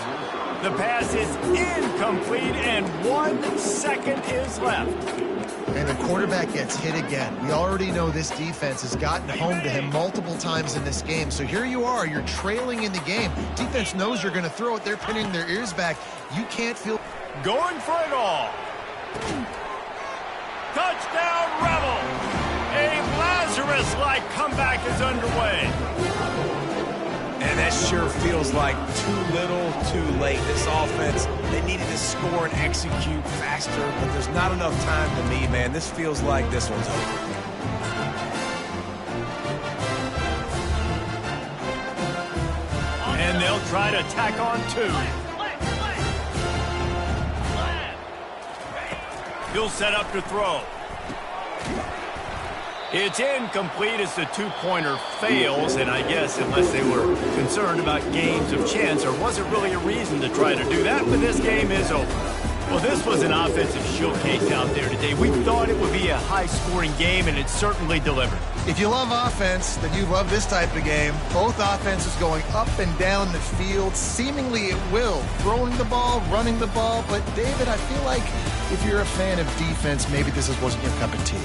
S1: The pass is incomplete, and 1 second is left.
S2: And the quarterback gets hit again. We already know this defense has gotten home to him multiple times in this game. So here you are, you're trailing in the game. Defense knows you're going to throw it. They're pinning their ears back. You can't feel...
S1: Going for it all. Touchdown, Rebel! A Lazarus-like comeback is underway.
S3: And that sure feels like too little, too late. This offense, they needed to score and execute faster, but there's not enough time to me, man. This feels like this one's over.
S1: And they'll try to tack on 2. He'll set up to throw. It's incomplete as the 2-pointer fails, and I guess unless they were concerned about games of chance, there wasn't really a reason to try to do that, but this game is over. Well, this was an offensive showcase out there today. We thought it would be a high-scoring game, and it certainly delivered.
S2: If you love offense, then you love this type of game. Both offenses going up and down the field, seemingly at will. Throwing the ball, running the ball. But, David, I feel like if you're a fan of defense, maybe this wasn't your cup of tea.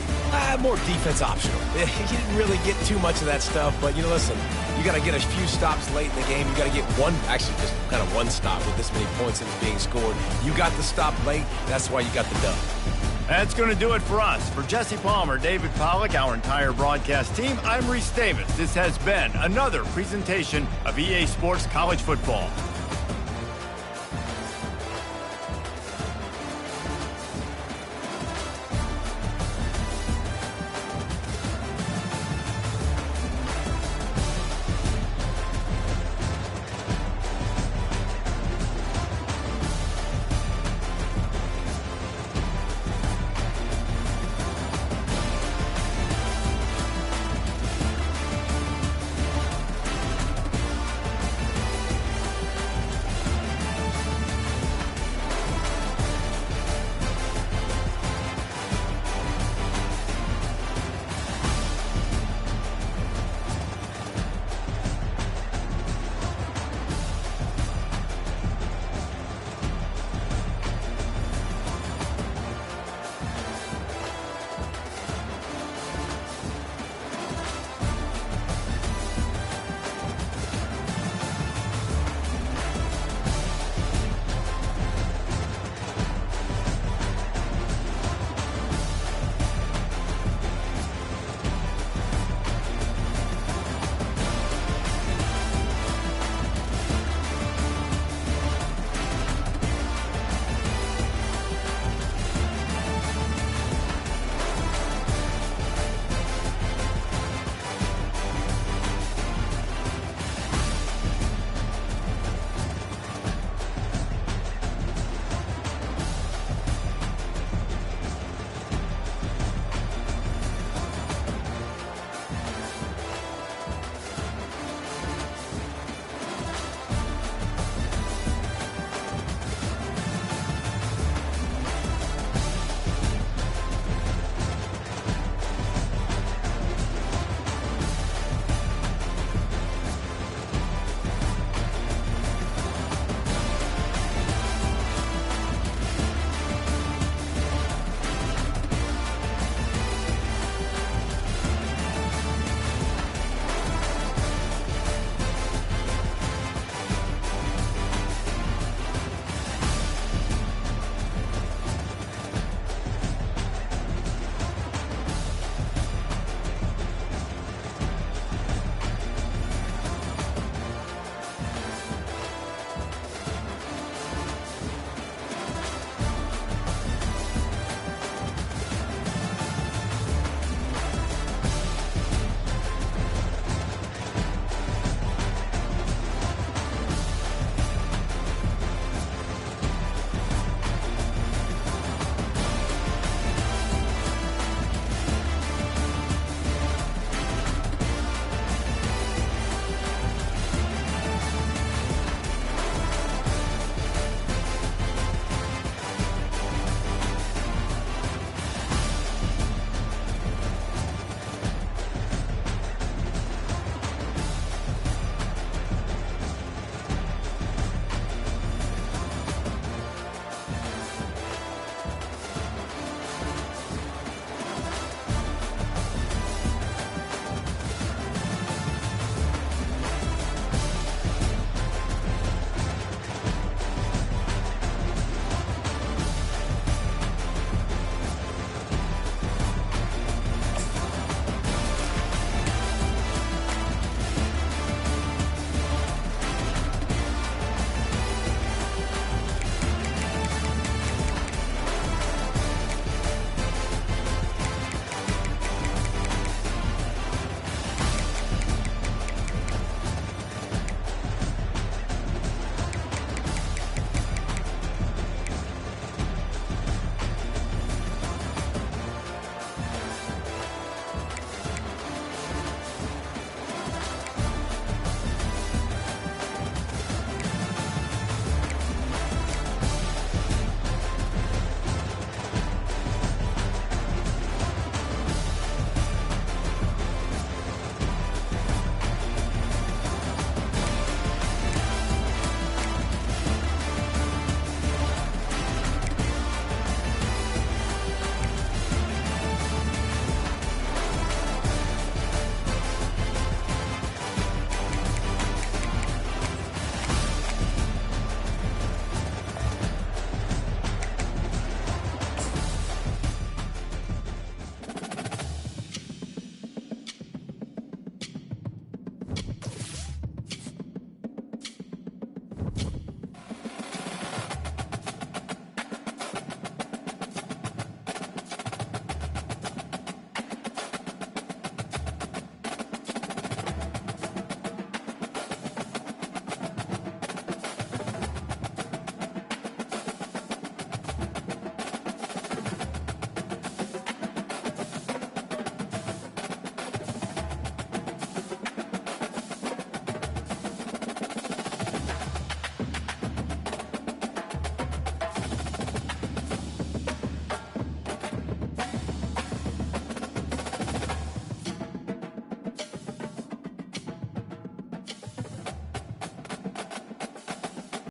S3: More defense optional. You didn't really get too much of that stuff, but, you know, listen, you got to get a few stops late in the game. You got to get actually just kind of one stop with this many points that is being scored. You got the stop late. That's why you got the dub.
S1: That's going to do it for us. For Jesse Palmer, David Pollack, our entire broadcast team, I'm Reese Davis. This has been another presentation of EA Sports College Football.